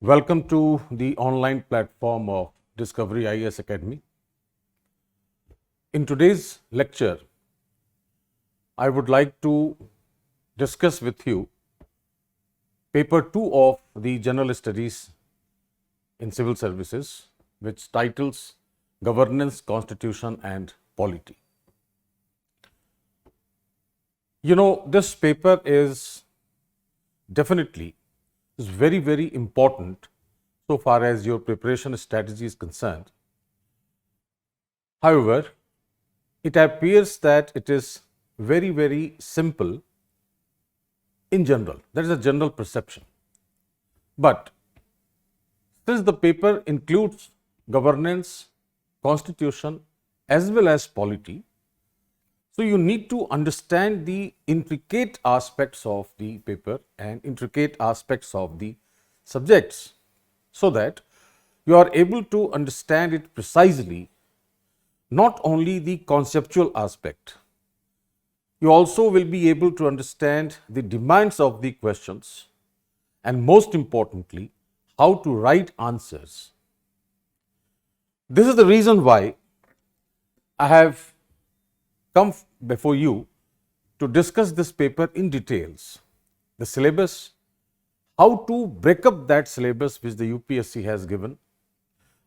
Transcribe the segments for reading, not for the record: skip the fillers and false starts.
Welcome to the online platform of Discovery IAS Academy. In today's lecture, I would like to discuss with you paper 2 of the General Studies in Civil Services, which titles Governance, Constitution and Polity. This paper is definitely very important so far as your preparation strategy is concerned. However, it appears that it is very simple in general. That is a general perception. But since the paper includes governance, constitution as well as polity, so you need to understand the intricate aspects of the paper and intricate aspects of the subjects so that you are able to understand it precisely, not only the conceptual aspect. You also will be able to understand the demands of the questions and most importantly, how to write answers. This is the reason why I have come before you to discuss this paper in details, the syllabus, how to break up that syllabus which the UPSC has given,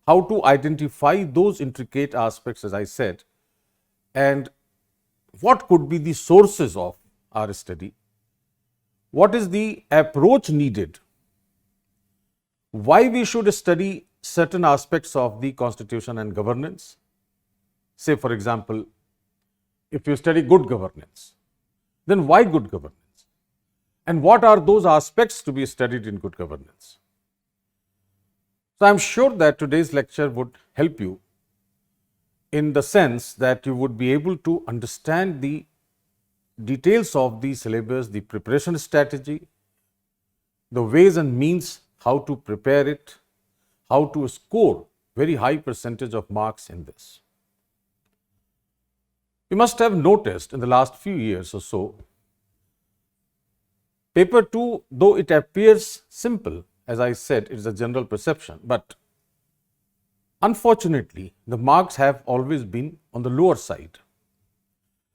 how to identify those intricate aspects as I said, and what could be the sources of our study, what is the approach needed, why we should study certain aspects of the constitution and governance. Say for example, if you study good governance, then why good governance? And what are those aspects to be studied in good governance? So I am sure that today's lecture would help you in the sense that you would be able to understand the details of the syllabus, the preparation strategy, the ways and means how to prepare it, how to score very high percentage of marks in this. You must have noticed in the last few years or so, paper 2, though it appears simple, as I said, it is a general perception, but unfortunately, the marks have always been on the lower side.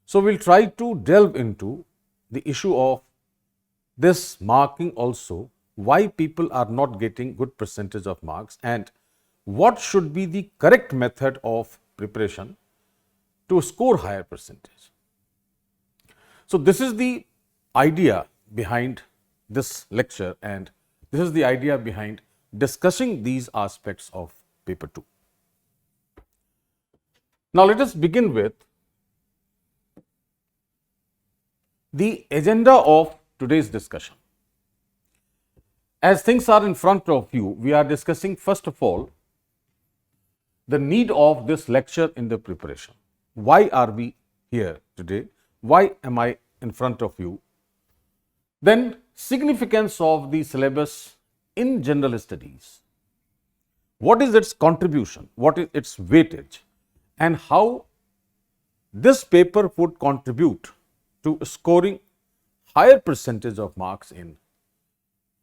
So we'll try to delve into the issue of this marking also, why people are not getting good percentage of marks and what should be the correct method of preparation to score higher percentage. So this is the idea behind this lecture and this is the idea behind discussing these aspects of paper 2. Now let us begin with the agenda of today's discussion. As things are in front of you, we are discussing first of all the need of this lecture in the preparation. Why are we here today? Why am I in front of you? Then significance of the syllabus in general studies. What is its contribution? What is its weightage? And how this paper would contribute to scoring higher percentage of marks in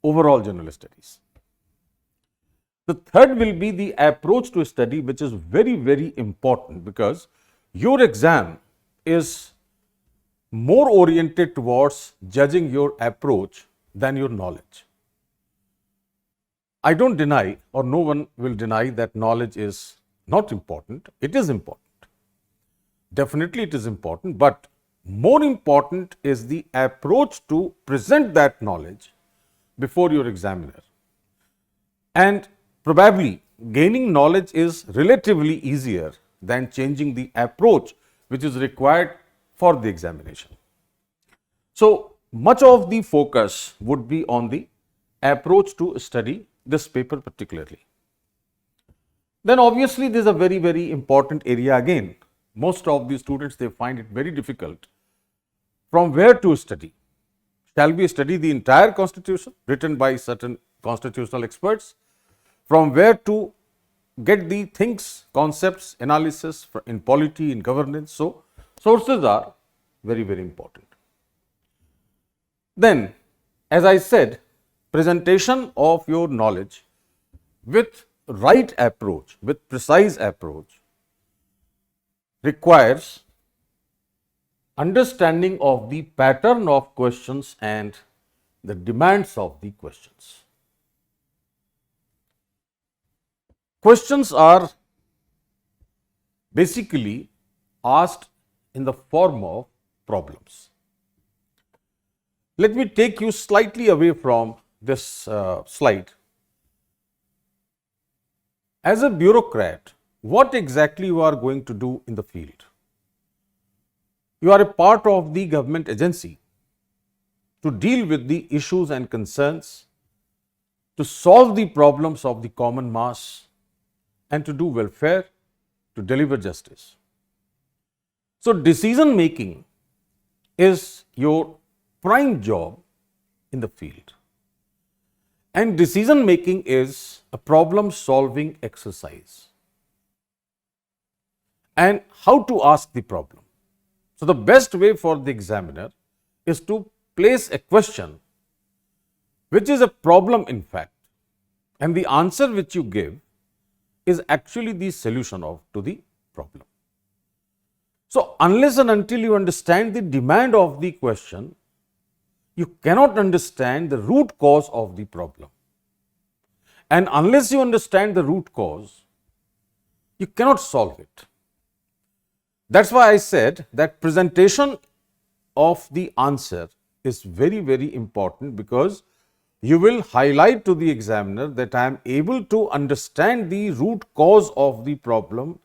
overall general studies. The third will be the approach to study, which is very important because your exam is more oriented towards judging your approach than your knowledge. I don't deny, or no one will deny, that knowledge is not important. It is important. Definitely it is important, but more important is the approach to present that knowledge before your examiner. And probably gaining knowledge is relatively easier than changing the approach which is required for the examination. So much of the focus would be on the approach to study this paper particularly. Then obviously this is a very important area again. Most of the students, they find it very difficult from where to study. Shall we study the entire constitution written by certain constitutional experts? From where to get the things, concepts, analysis in polity, in governance? So sources are very important. Then, as I said, presentation of your knowledge with right approach, with precise approach, requires understanding of the pattern of questions and the demands of the questions. Questions are basically asked in the form of problems. Let me take you slightly away from this slide. As a bureaucrat, what exactly you are going to do in the field? You are a part of the government agency to deal with the issues and concerns, to solve the problems of the common mass, and to do welfare, to deliver justice. So, decision making is your prime job in the field. And decision making is a problem solving exercise. And how to ask the problem? So, the best way for the examiner is to place a question which is a problem in fact, and the answer which you give is actually the solution to the problem. So, unless and until you understand the demand of the question, you cannot understand the root cause of the problem. And unless you understand the root cause, you cannot solve it. That's why I said that presentation of the answer is very, very important, because you will highlight to the examiner that I am able to understand the root cause of the problem,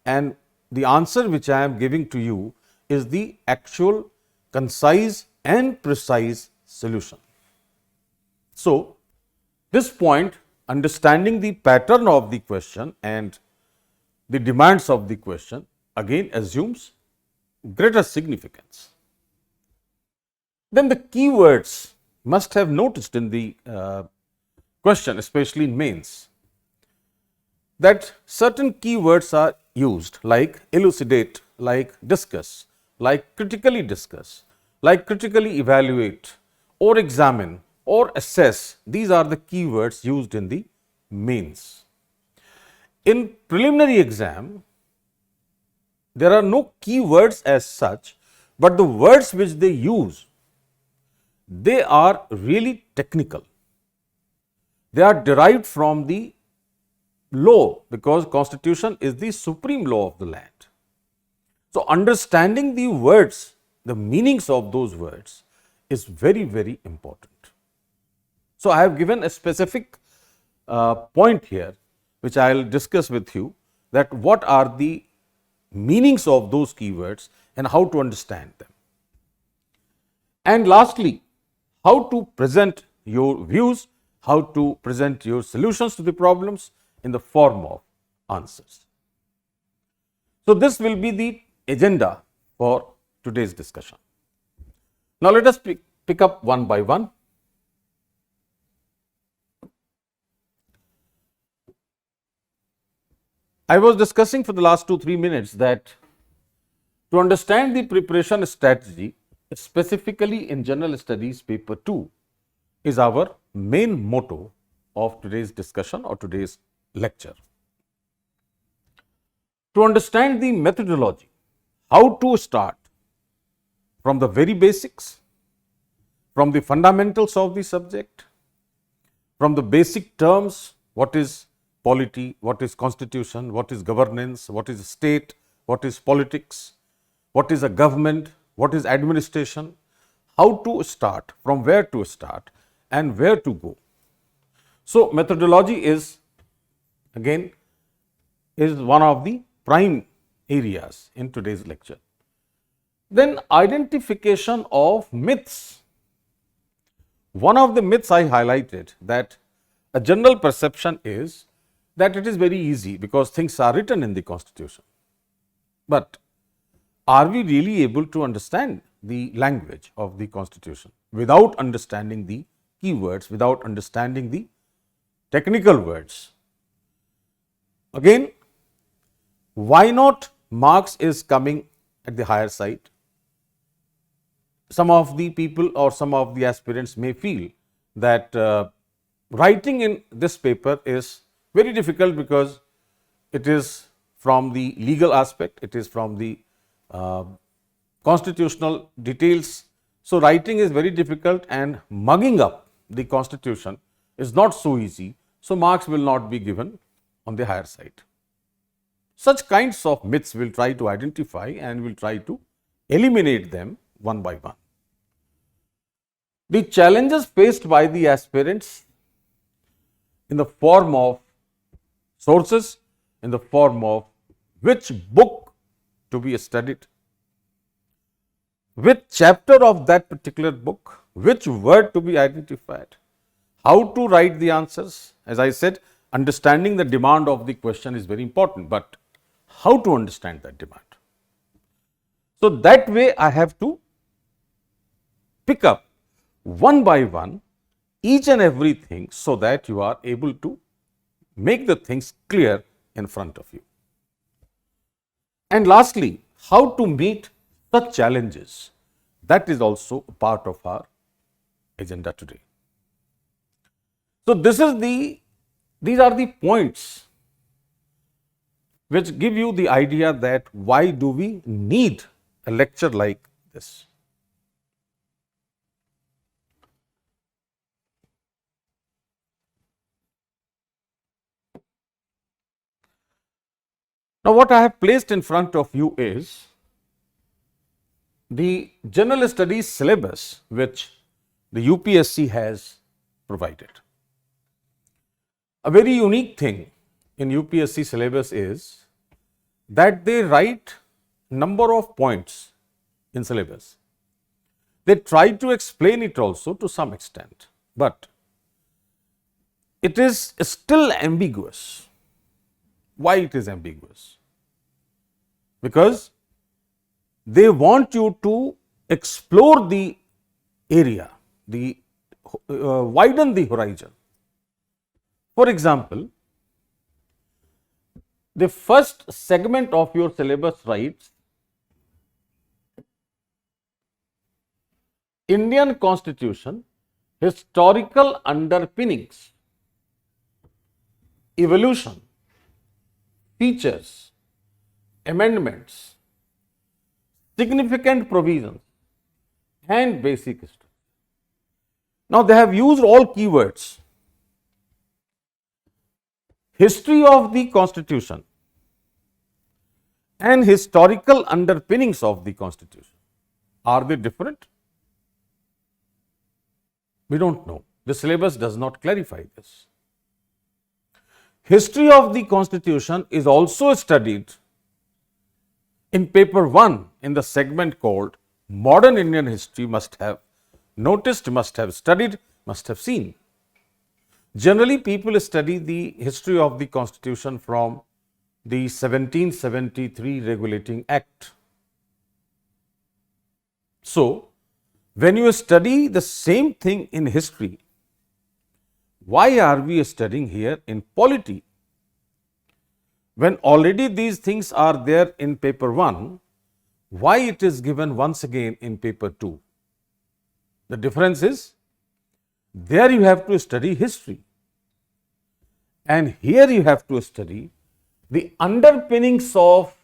and the answer which I am giving to you is the actual, concise and precise solution. So, this point, understanding the pattern of the question and the demands of the question, again assumes greater significance. Then the keywords must have noticed in the question, especially in mains, that certain keywords are used, like elucidate, like discuss, like critically discuss, like critically evaluate, or examine, or assess. These are the keywords used in the mains. In preliminary exam, there are no keywords as such, but the words which they use, they are really technical. They are derived from the law, because Constitution is the supreme law of the land. So, understanding the words, the meanings of those words is very, very important. So, I have given a specific point here which I will discuss with you, that what are the meanings of those keywords and how to understand them. And lastly, how to present your views, how to present your solutions to the problems in the form of answers. So, this will be the agenda for today's discussion. Now, let us pick up one by one. I was discussing for the last 2-3 minutes that to understand the preparation strategy, specifically in General Studies paper 2, is our main motto of today's discussion or today's lecture. To understand the methodology, how to start from the very basics, from the fundamentals of the subject, from the basic terms, what is polity, what is constitution, what is governance, what is state, what is politics, what is a government, what is administration, how to start, from where to start and where to go. So, methodology is again one of the prime areas in today's lecture. Then identification of myths. One of the myths I highlighted, that a general perception is that it is very easy because things are written in the Constitution. But are we really able to understand the language of the Constitution without understanding the keywords, without understanding the technical words? Again, why not marks is coming at the higher side? Some of the people or some of the aspirants may feel that writing in this paper is Very difficult because it is from the legal aspect, it is from the uh, constitutional details. So, writing is very difficult and mugging up the constitution is not so easy. So, marks will not be given on the higher side. Such kinds of myths we will try to identify and we will try to eliminate them one by one. The challenges faced by the aspirants in the form of sources, in the form of which book to be studied, which chapter of that particular book, which word to be identified, how to write the answers. As I said, understanding the demand of the question is very important, but how to understand that demand? So, that way I have to pick up one by one each and everything so that you are able to make the things clear in front of you. And lastly, how to meet such challenges, that is also a part of our agenda today. So, these are the points which give you the idea that why do we need a lecture like this. Now, what I have placed in front of you is the general studies syllabus which the UPSC has provided. A very unique thing in UPSC syllabus is that they write number of points in syllabus. They try to explain it also to some extent, but it is still ambiguous. Why it is ambiguous? Because they want you to explore the area, widen the horizon. For example, the first segment of your syllabus writes Indian Constitution, historical underpinnings, evolution, features, amendments, significant provisions and basic history. Now, they have used all keywords. History of the Constitution and historical underpinnings of the Constitution. Are they different? We don't know. The syllabus does not clarify this. History of the Constitution is also studied in paper 1 in the segment called Modern Indian History. Must have noticed, must have studied, must have seen. Generally, people study the history of the Constitution from the 1773 Regulating Act. So, when you study the same thing in history, why are we studying here in polity? When already these things are there in paper 1, why it is given once again in paper 2? The difference is, there you have to study history and here you have to study the underpinnings of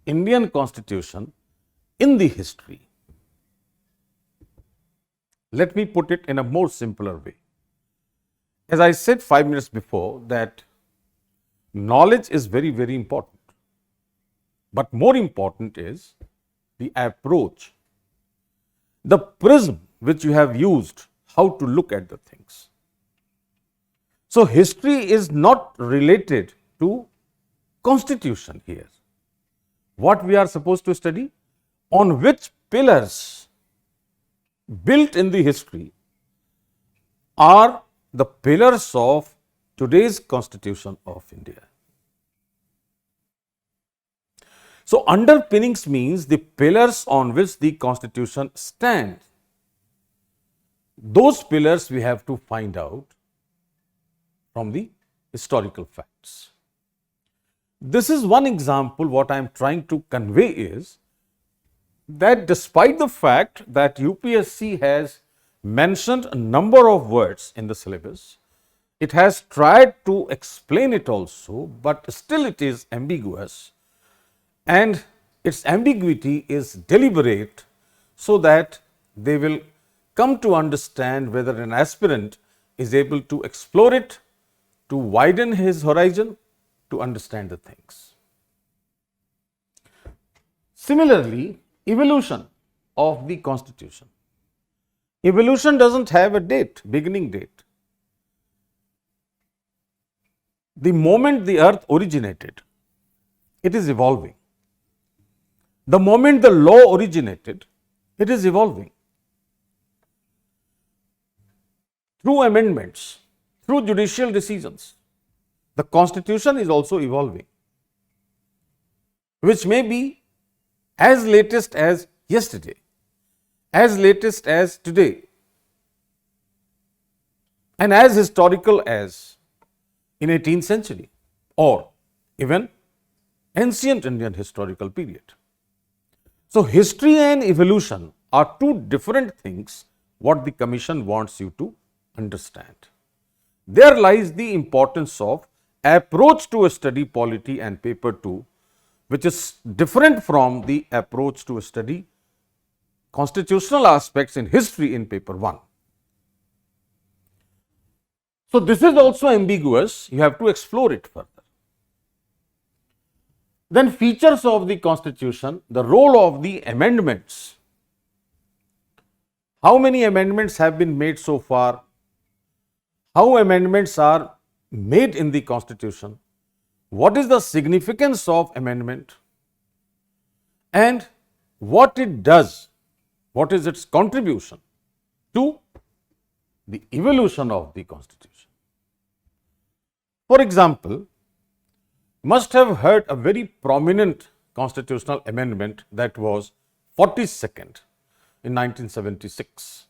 Indian Constitution in the history. Let me put it in a more simpler way. As I said 5 minutes before, that knowledge is very, very important, but more important is the approach, the prism which you have used, how to look at the things. So, history is not related to Constitution here. What we are supposed to study? On which pillars built in the history are the pillars of today's Constitution of India. So, underpinnings means the pillars on which the Constitution stands. Those pillars we have to find out from the historical facts. This is one example. What I am trying to convey is that despite the fact that UPSC has mentioned a number of words in the syllabus, It has tried to explain it also, but still it is ambiguous, and its ambiguity is deliberate so that they will come to understand whether an aspirant is able to explore it, to widen his horizon, to understand the things. Similarly, evolution of the Constitution. Evolution doesn't have a date, beginning date. The moment the earth originated, it is evolving. The moment the law originated, it is evolving. Through amendments, through judicial decisions, the Constitution is also evolving, which may be as latest as yesterday, as latest as today, and as historical as in 18th century or even ancient Indian historical period. So, history and evolution are two different things what the Commission wants you to understand. There lies the importance of approach to a study polity and paper 2, which is different from the approach to a study constitutional aspects in history in paper 1. So, this is also ambiguous, you have to explore it further. Then features of the Constitution, the role of the amendments. How many amendments have been made so far? How amendments are made in the Constitution? What is the significance of amendment? And what it does? What is its contribution to the evolution of the Constitution? For example, must have heard a very prominent constitutional amendment that was 42nd in 1976,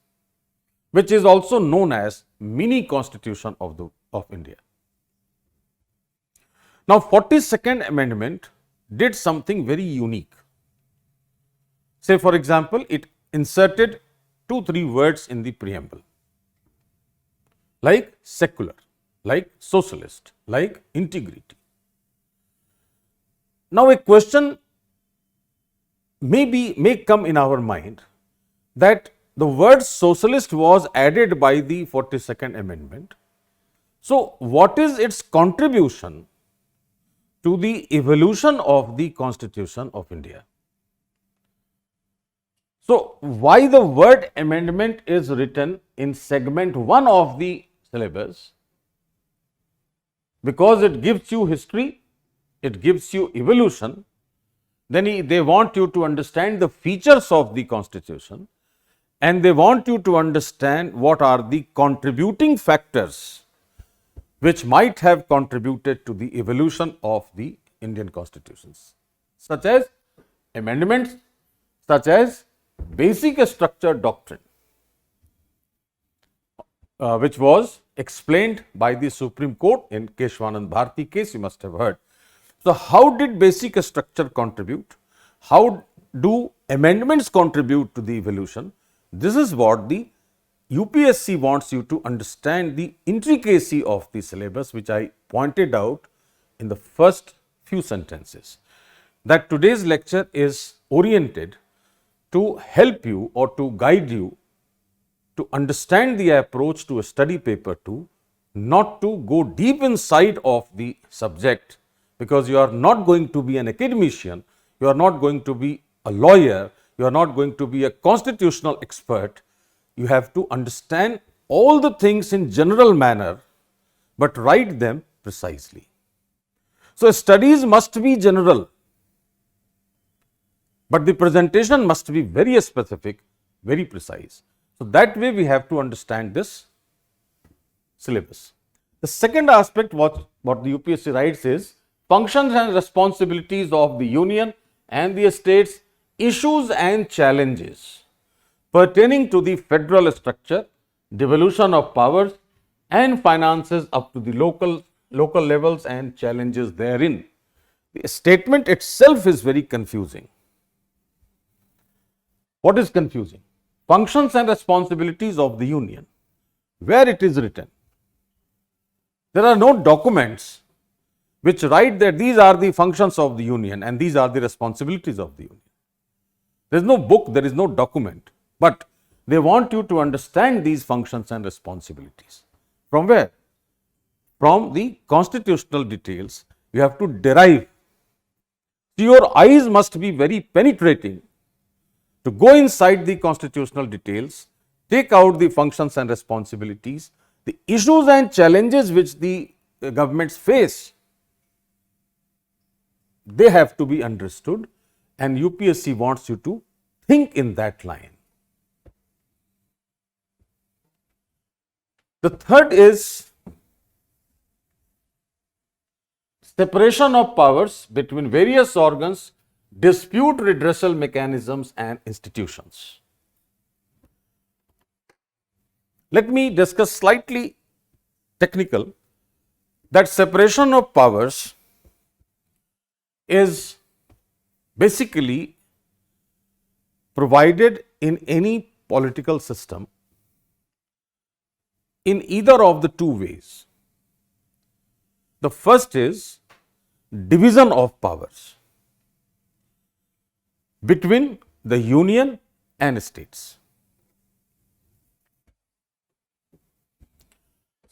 which is also known as mini constitution of India. Now, 42nd amendment did something very unique. Say for example, it inserted 2-3 words in the preamble, like secular, like socialist, like integrity. Now, a question may come in our mind that the word socialist was added by the 42nd amendment. So, what is its contribution to the evolution of the Constitution of India? So, why the word amendment is written in segment 1 of the syllabus? Because it gives you history, it gives you evolution, then they want you to understand the features of the Constitution, and they want you to understand what are the contributing factors which might have contributed to the evolution of the Indian constitutions, such as amendments, such as basic structure doctrine, which was explained by the Supreme Court in Keshwanand Bharti case, you must have heard. So, how did basic structure contribute? How do amendments contribute to the evolution? This is what the UPSC wants you to understand, the intricacy of the syllabus, which I pointed out in the first few sentences. That today's lecture is oriented to help you or to guide you to understand the approach to a study paper 2, not to go deep inside of the subject, because you are not going to be an academician, you are not going to be a lawyer, you are not going to be a constitutional expert. You have to understand all the things in general manner, but write them precisely. So, studies must be general, but the presentation must be very specific, very precise. So, that way we have to understand this syllabus. The second aspect what the UPSC writes is functions and responsibilities of the union and the states, issues and challenges pertaining to the federal structure, devolution of powers and finances up to the local levels and challenges therein. The statement itself is very confusing. What is confusing? Functions and responsibilities of the union, where it is written There are no documents which write that these are the functions of the union and these are the responsibilities of the union. There is no book, there is no document, but they want you to understand these functions and responsibilities. From where? From the constitutional details, you have to derive. So your eyes must be very penetrating to go inside the constitutional details, take out the functions and responsibilities, the issues and challenges which the governments face, they have to be understood, and UPSC wants you to think in that line. The third is separation of powers between various organs, dispute redressal mechanisms and institutions. Let me discuss slightly technical that separation of powers is basically provided in any political system in either of the two ways. The first is division of powers between the union and states.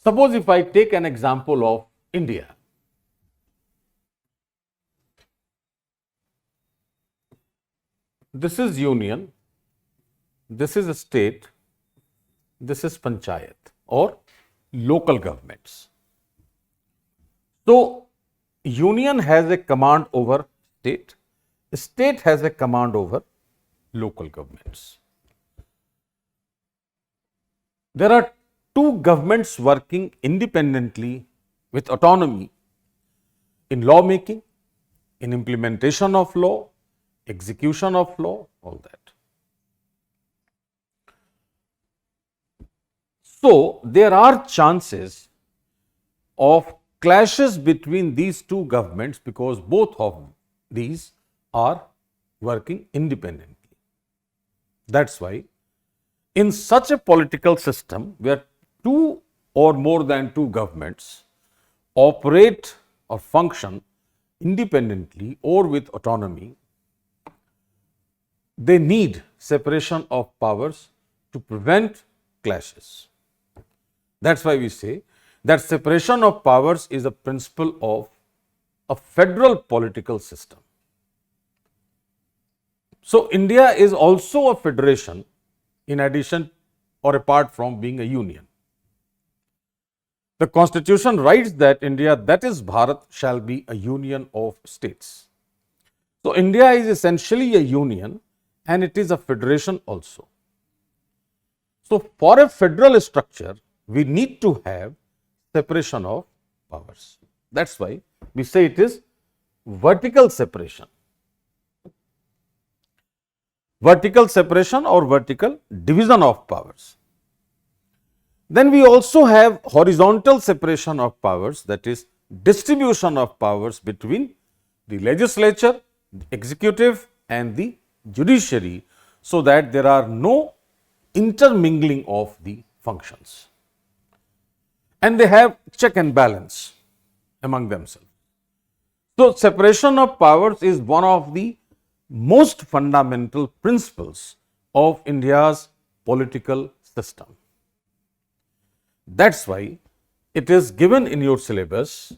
Suppose if I take an example of India. This is union, this is a state, this is panchayat or local governments. So, union has a command over state, state has a command over local governments. There are two governments working independently with autonomy in lawmaking, in implementation of law, execution of law, all that. So, there are chances of clashes between these two governments because both of these are working independently. That's why in such a political system where two or more than two governments operate or function independently or with autonomy, they need separation of powers to prevent clashes. That's why we say that separation of powers is a principle of a federal political system. So, India is also a federation in addition or apart from being a union. The Constitution writes that India, that is Bharat, shall be a union of states. So, India is essentially a union and it is a federation also. So, for a federal structure, we need to have separation of powers. That's why we say it is vertical separation. Vertical separation or vertical division of powers. Then we also have horizontal separation of powers, that is distribution of powers between the legislature, the executive and the judiciary, so that there are no intermingling of the functions. And they have check and balance among themselves. So, separation of powers is one of the most fundamental principles of India's political system. That's why it is given in your syllabus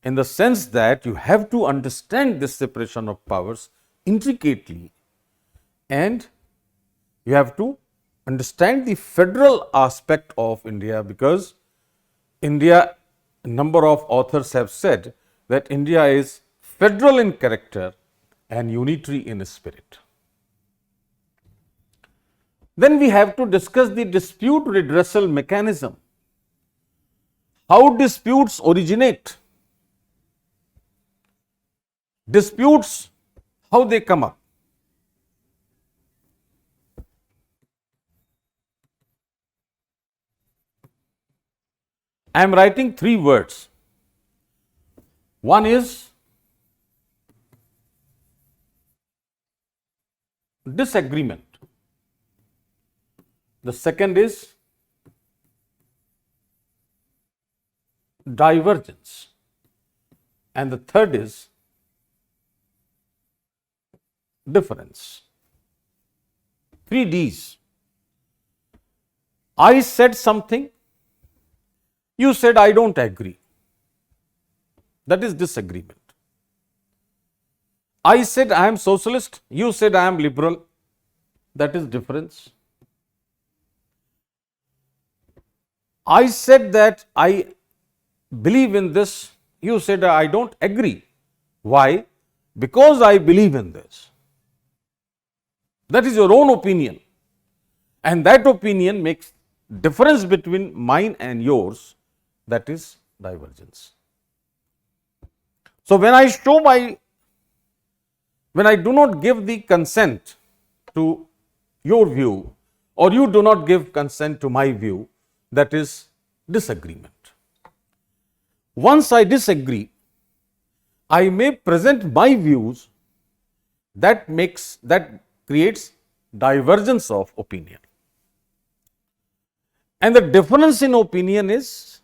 in the sense that you have to understand this separation of powers intricately and you have to understand the federal aspect of India, because India, a number of authors have said that India is federal in character and unitary in spirit. Then we have to discuss the dispute redressal mechanism. How disputes originate? Disputes, how they come up? I am writing three words. One is disagreement. The second is divergence, and the third is difference. 3 Ds. I said something, you said I don't agree. That is disagreement. I said I am socialist, you said I am liberal. That is difference. I said that I believe in this, you said I don't agree. Why? Because I believe in this. That is your own opinion. And that opinion makes difference between mine and yours. That is divergence. So when I do not give the consent to your view, or you do not give consent to my view, that is disagreement. Once I disagree, I may present my views, that creates divergence of opinion. And the difference in opinion is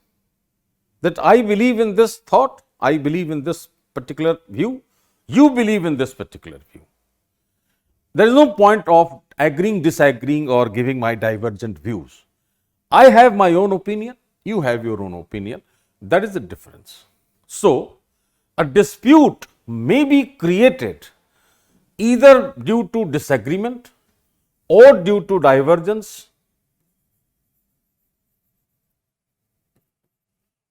that I believe in this thought, I believe in this particular view, you believe in this particular view. There is no point of agreeing, disagreeing, or giving my divergent views. I have my own opinion, you have your own opinion. That is the difference. So, a dispute may be created either due to disagreement or due to divergence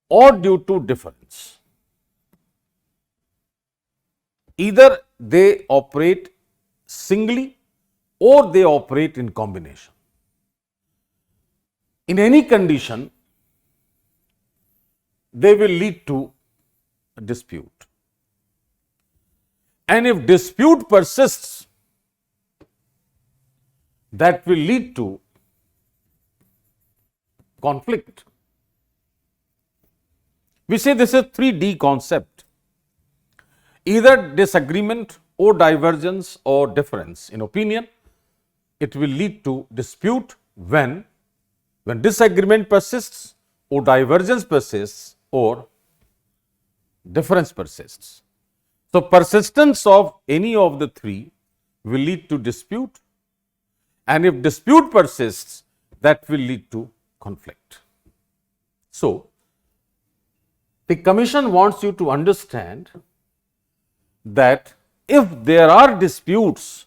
or due to difference. Either they operate singly or they operate in combination. In any condition, they will lead to a dispute. And if dispute persists, that will lead to conflict. We say this is 3D concept. Either disagreement or divergence or difference in opinion, it will lead to dispute when disagreement persists or divergence persists or difference persists. So, persistence of any of the three will lead to dispute, and if dispute persists, that will lead to conflict. So, the Commission wants you to understand that if there are disputes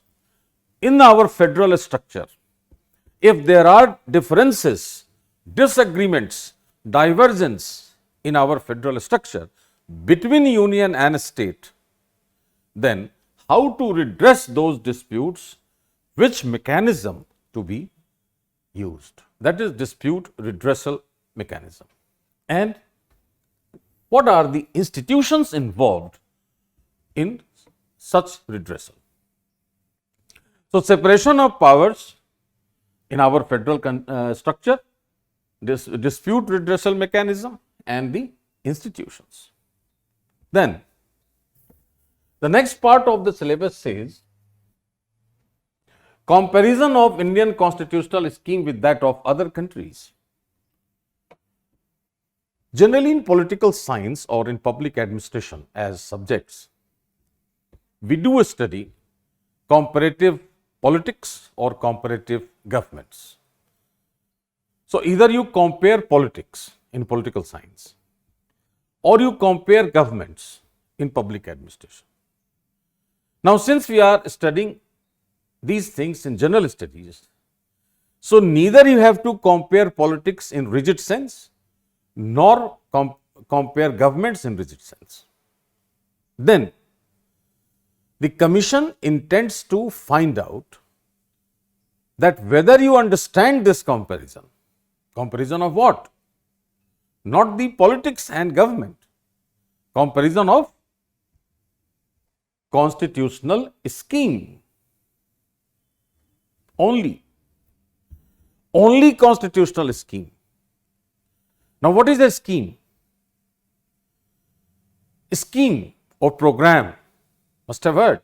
in our federal structure, if there are differences, disagreements, divergence in our federal structure between union and state, then how to redress those disputes, which mechanism to be used. That is dispute redressal mechanism. And what are the institutions involved in such redressal? So, separation of powers in our federal structure, this dispute redressal mechanism, and the institutions. Then, the next part of the syllabus says comparison of Indian constitutional scheme with that of other countries. Generally, in political science or in public administration as subjects, we do study comparative politics or comparative governments. So, either you compare politics in political science or you compare governments in public administration. Now, since we are studying these things in general studies, so neither you have to compare politics in rigid sense nor compare governments in rigid sense. Then, the Commission intends to find out that whether you understand this comparison. Comparison of what? Not the politics and government. Comparison of constitutional scheme. Only constitutional scheme. Now, what is a scheme? A scheme or program, must have heard.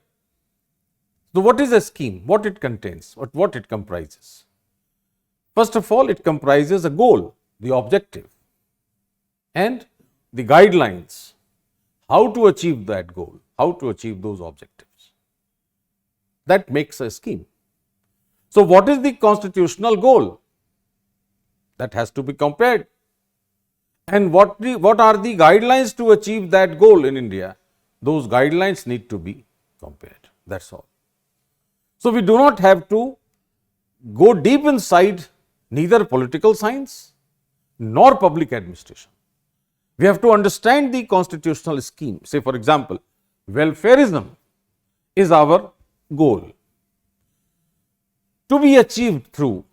So, what is a scheme? What it contains? What it comprises? First of all, it comprises a goal, the objective, and the guidelines, how to achieve that goal, how to achieve those objectives. That makes a scheme. So, what is the constitutional goal? That has to be compared. And what are the guidelines to achieve that goal in India? Those guidelines need to be compared. That's all. So, we do not have to go deep inside neither political science nor public administration. We have to understand the constitutional scheme. Say, for example, welfareism is our goal to be achieved through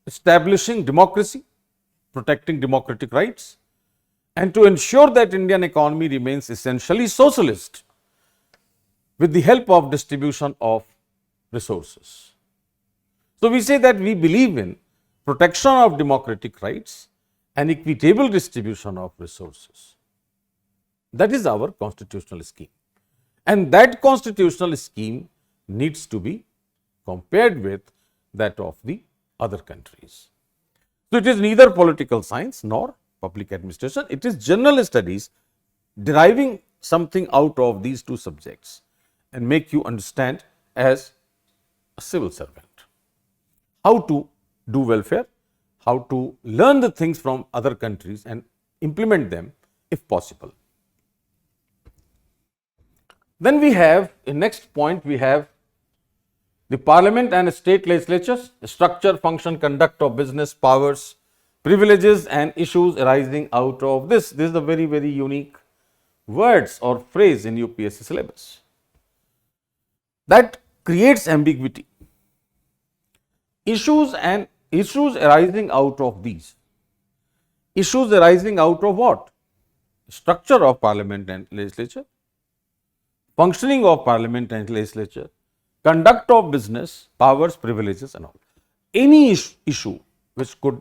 establishing democracy, protecting democratic rights, and to ensure that Indian economy remains essentially socialist with the help of distribution of resources. So, we say that we believe in protection of democratic rights and equitable distribution of resources. That is our constitutional scheme. And that constitutional scheme needs to be compared with that of the other countries. So, it is neither political science nor public administration. It is general studies deriving something out of these two subjects and make you understand as a civil servant how to do welfare, how to learn the things from other countries and implement them if possible. Then we have, in next point, we have the parliament and state legislatures, structure, function, conduct of business, powers, privileges and issues arising out of this. This is a very, very unique words or phrase in UPSC syllabus that creates ambiguity. Issues arising out of these. Issues arising out of what? Structure of parliament and legislature, functioning of parliament and legislature, conduct of business, powers, privileges and all. Any issue which could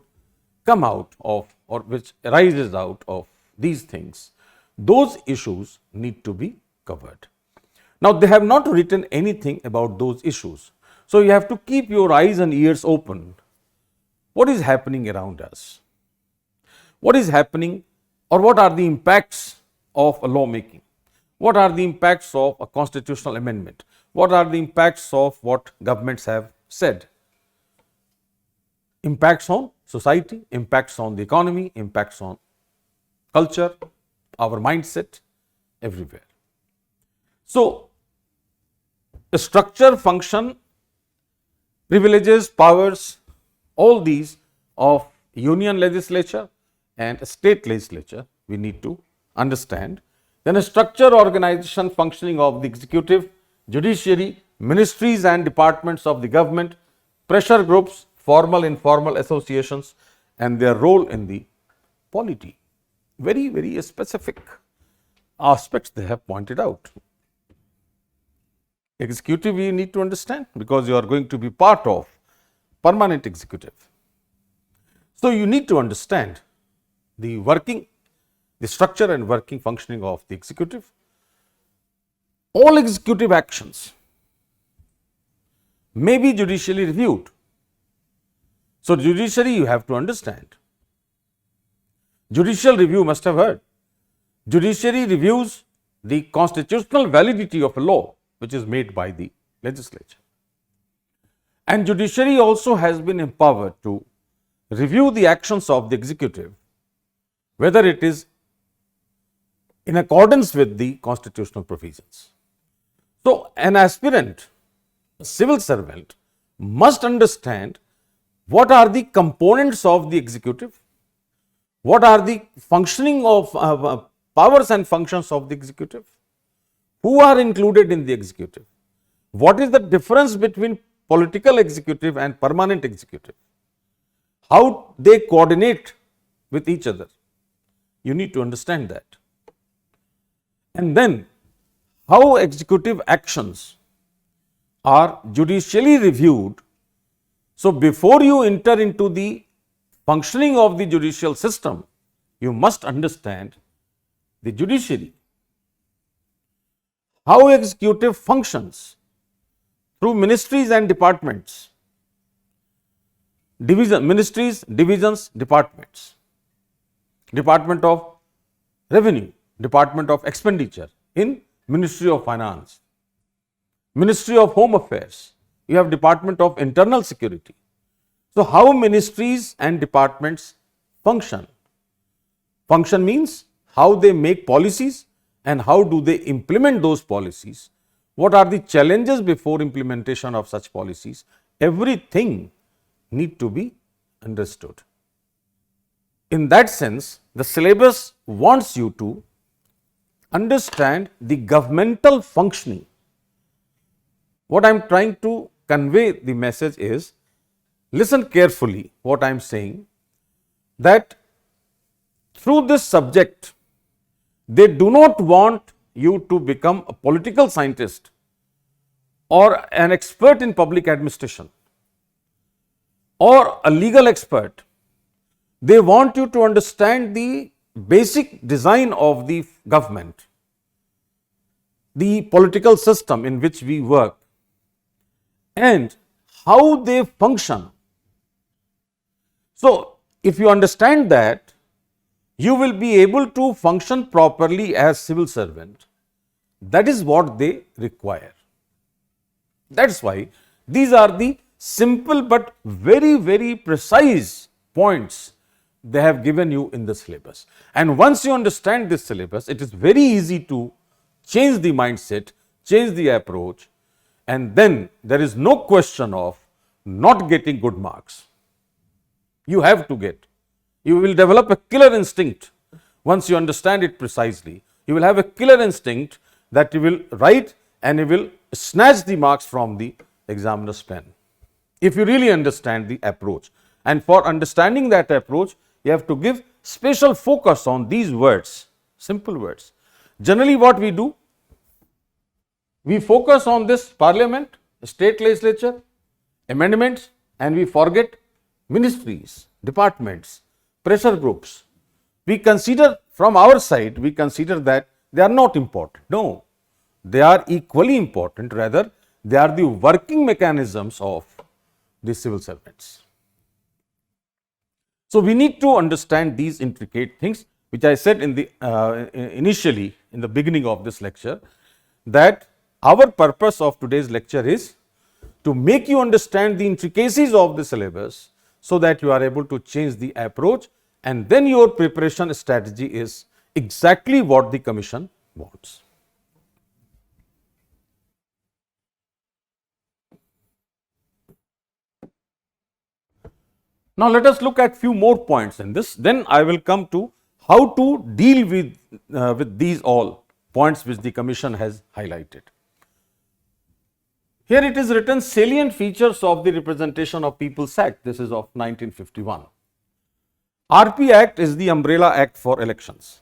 come out of or which arises out of these things, those issues need to be covered. Now, they have not written anything about those issues. So, you have to keep your eyes and ears open. What is happening around us? What is happening or what are the impacts of a lawmaking? What are the impacts of a constitutional amendment? What are the impacts of what governments have said? Impacts on society, impacts on the economy, impacts on culture, our mindset, everywhere. So, the structure, function, privileges, powers, all these of union legislature and state legislature we need to understand. Then a structure, organization, functioning of the executive, judiciary, ministries and departments of the government, pressure groups, formal, informal associations and their role in the polity. Very, very specific aspects they have pointed out. Executive you need to understand because you are going to be part of permanent executive. So, you need to understand the structure and working functioning of the executive. All executive actions may be judicially reviewed. So, judiciary you have to understand. Judicial review must have heard. Judiciary reviews the constitutional validity of a law which is made by the legislature. And judiciary also has been empowered to review the actions of the executive, whether it is in accordance with the constitutional provisions. So, an aspirant, a civil servant must understand what are the components of the executive, what are the functioning of powers and functions of the executive, who are included in the executive, what is the difference between political executive and permanent executive, how they coordinate with each other. You need to understand that. And then how executive actions are judicially reviewed. So, before you enter into the functioning of the judicial system, you must understand the judiciary, how executive functions through ministries and departments, ministries, divisions, departments, Department of Revenue, Department of Expenditure in Ministry of Finance, Ministry of Home Affairs, you have Department of Internal Security. So, how ministries and departments function? Function means how they make policies and how do they implement those policies. What are the challenges before implementation of such policies? Everything need to be understood. In that sense, the syllabus wants you to understand the governmental functioning. What I am trying to convey the message is, listen carefully what I am saying, that through this subject, they do not want you to become a political scientist or an expert in public administration or a legal expert. They want you to understand the basic design of the government, the political system in which we work, and how they function. So, if you understand that, you will be able to function properly as civil servant. That is what they require. That is why these are the simple but very, very precise points they have given you in the syllabus. And once you understand this syllabus, it is very easy to change the mindset, change the approach, and then there is no question of not getting good marks. You have to get. You will develop a killer instinct once you understand it precisely. You will have a killer instinct that you will write and you will snatch the marks from the examiner's pen, if you really understand the approach. And for understanding that approach, you have to give special focus on these words, simple words. Generally what we do, we focus on this parliament, state legislature, amendments, and we forget ministries, departments, pressure groups. We consider, from our side, we consider that they are not important. No, they are equally important. Rather, they are the working mechanisms of the civil servants. So, we need to understand these intricate things, which I said in the initially in the beginning of this lecture, that our purpose of today's lecture is to make you understand the intricacies of the syllabus, so that you are able to change the approach, and then your preparation strategy is exactly what the Commission wants. Now, let us look at few more points in this, then I will come to how to deal with these all points which the Commission has highlighted. Here it is written, salient features of the Representation of People's Act. This is of 1951. RP Act is the umbrella act for elections.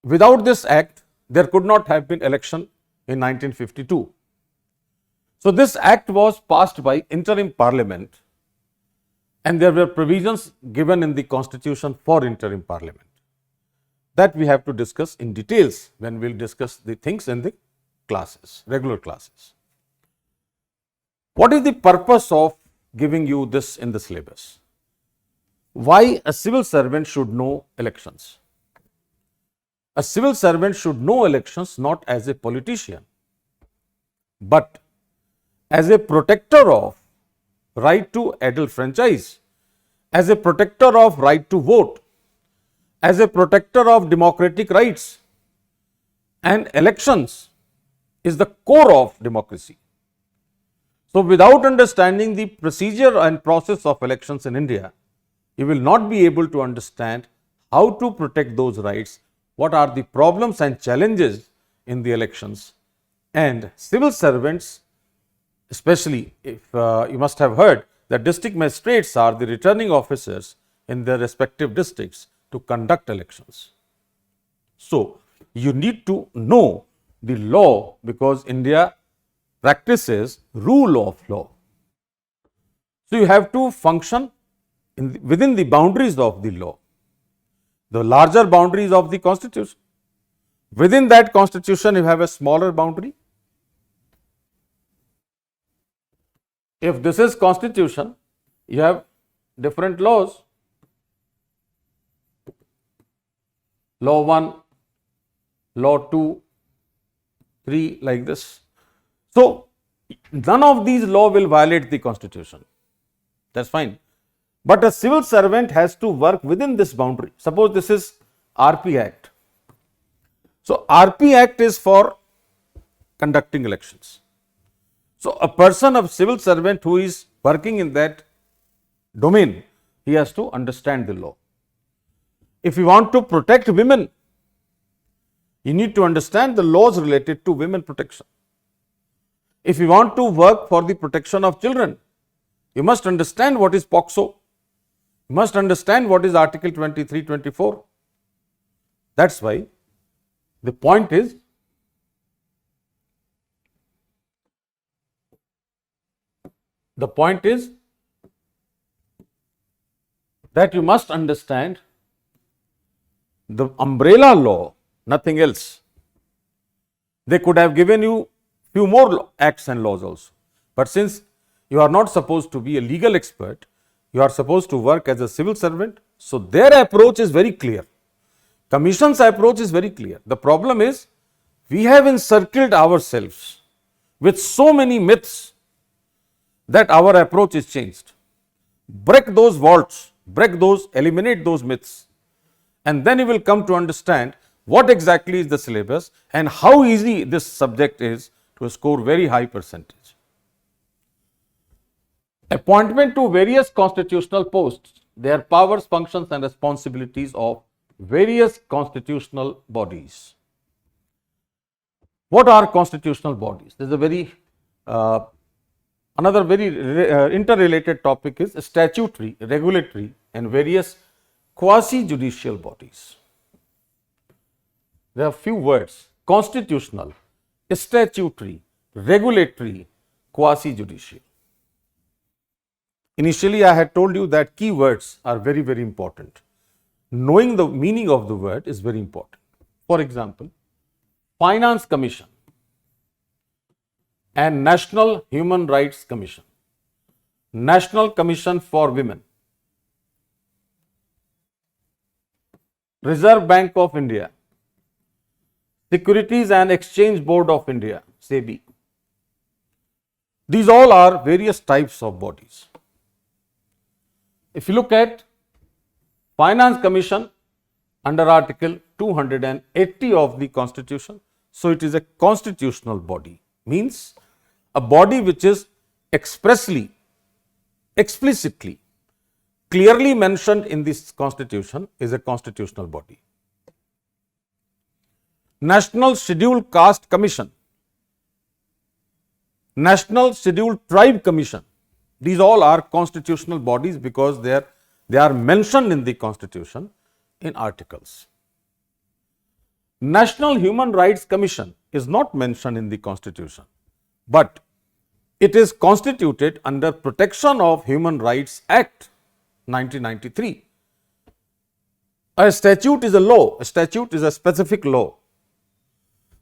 Without this act, there could not have been election in 1952. So, this act was passed by interim parliament, and there were provisions given in the constitution for interim parliament that we have to discuss in details when we will discuss the things in the classes, regular classes. What is the purpose of giving you this in the syllabus? Why a civil servant should know elections? A civil servant should know elections not as a politician, but as a protector of right to adult franchise, as a protector of right to vote, as a protector of democratic rights. And elections is the core of democracy. So, without understanding the procedure and process of elections in India, you will not be able to understand how to protect those rights, what are the problems and challenges in the elections. And civil servants, especially if you must have heard that district magistrates are the returning officers in their respective districts to conduct elections. So, you need to know the law, because India practices rule of law. So, you have to function within the boundaries of the law, the larger boundaries of the constitution. Within that constitution, you have a smaller boundary. If this is constitution, you have different laws. law 1, law 2, 3, like this. So, none of these law will violate the constitution. That's fine. But a civil servant has to work within this boundary. Suppose this is RP Act. So, RP Act is for conducting elections. So, a person of civil servant who is working in that domain, he has to understand the law. If you want to protect women, you need to understand the laws related to women protection. If you want to work for the protection of children, you must understand what is POCSO. You must understand what is Article 23, 24. That's why the point is that you must understand the umbrella law, nothing else. They could have given you few more acts and laws also. But since you are not supposed to be a legal expert, you are supposed to work as a civil servant. So, their approach is very clear. Commission's approach is very clear. The problem is we have encircled ourselves with so many myths that our approach is changed. Break those vaults, eliminate those myths, and then you will come to understand what exactly is the syllabus and how easy this subject is to score very high percentage. Appointment to various constitutional posts, their powers, functions and responsibilities of various constitutional bodies. What are constitutional bodies? There is a very another very interrelated topic is statutory, regulatory and various quasi-judicial bodies. There are few words: constitutional, statutory, regulatory, quasi-judicial. Initially, I had told you that key words are very, very important. Knowing the meaning of the word is very important. For example, Finance Commission and National Human Rights Commission, National Commission for Women, Reserve Bank of India, Securities and Exchange Board of India, SEBI. These all are various types of bodies. If you look at Finance Commission under Article 280 of the Constitution, so it is a constitutional body, means a body which is expressly, explicitly, clearly mentioned in this Constitution is a constitutional body. National Scheduled Caste Commission, National Scheduled Tribe Commission, these all are constitutional bodies because they are mentioned in the Constitution in articles. National Human Rights Commission is not mentioned in the Constitution, but it is constituted under Protection of Human Rights Act 1993. A statute is a law, a statute is a specific law.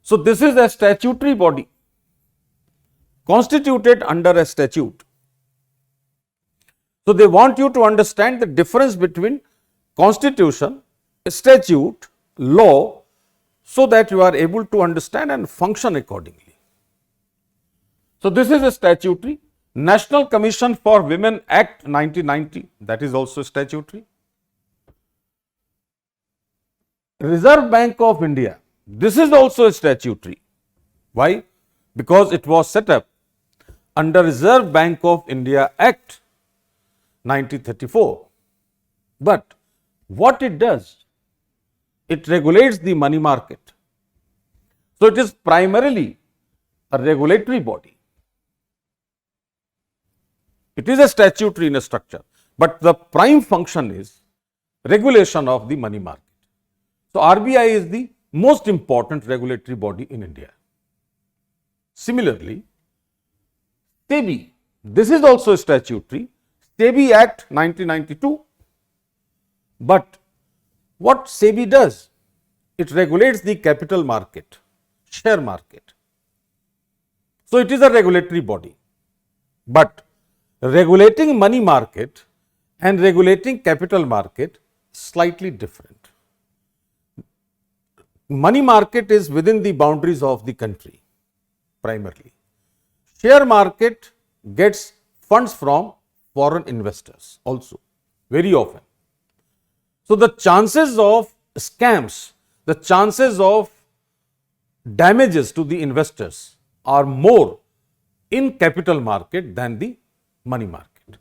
So, this is a statutory body constituted under a statute. So, they want you to understand the difference between constitution, statute, law, so that you are able to understand and function accordingly. So, this is a statutory. National Commission for Women Act 1990, that is also statutory. Reserve Bank of India, this is also a statutory. Why? Because it was set up under Reserve Bank of India Act 1934. But what it does? It regulates the money market. So, it is primarily a regulatory body. It is a statutory in a structure, but the prime function is regulation of the money market. So, RBI is the most important regulatory body in India. Similarly, SEBI, this is also statutory, SEBI Act 1992. But what SEBI does? It regulates the capital market, share market. So, it is a regulatory body, but regulating money market and regulating capital market slightly different. money market is within the boundaries of the country primarily. Share market gets funds from foreign investors also very often. So, the chances of scams, the chances of damages to the investors are more in capital market than the money market.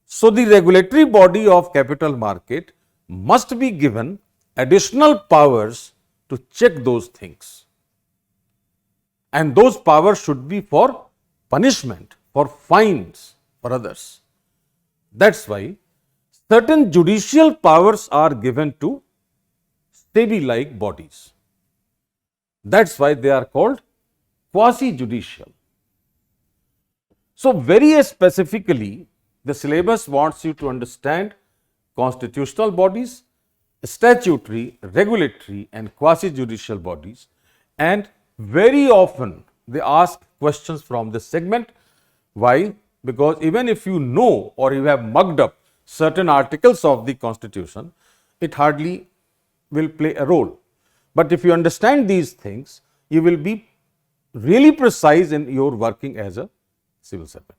So, the regulatory body of capital market must be given additional powers to check those things, and those powers should be for punishment, for fines, for others. That is why certain judicial powers are given to SEBI-like bodies. That is why they are called quasi-judicial. So, very specifically, the syllabus wants you to understand constitutional bodies, statutory, regulatory and quasi-judicial bodies, and very often they ask questions from this segment. Why? Because even if you know or you have mugged up certain articles of the Constitution, it hardly will play a role. But if you understand these things, you will be really precise in your working as a civil servant.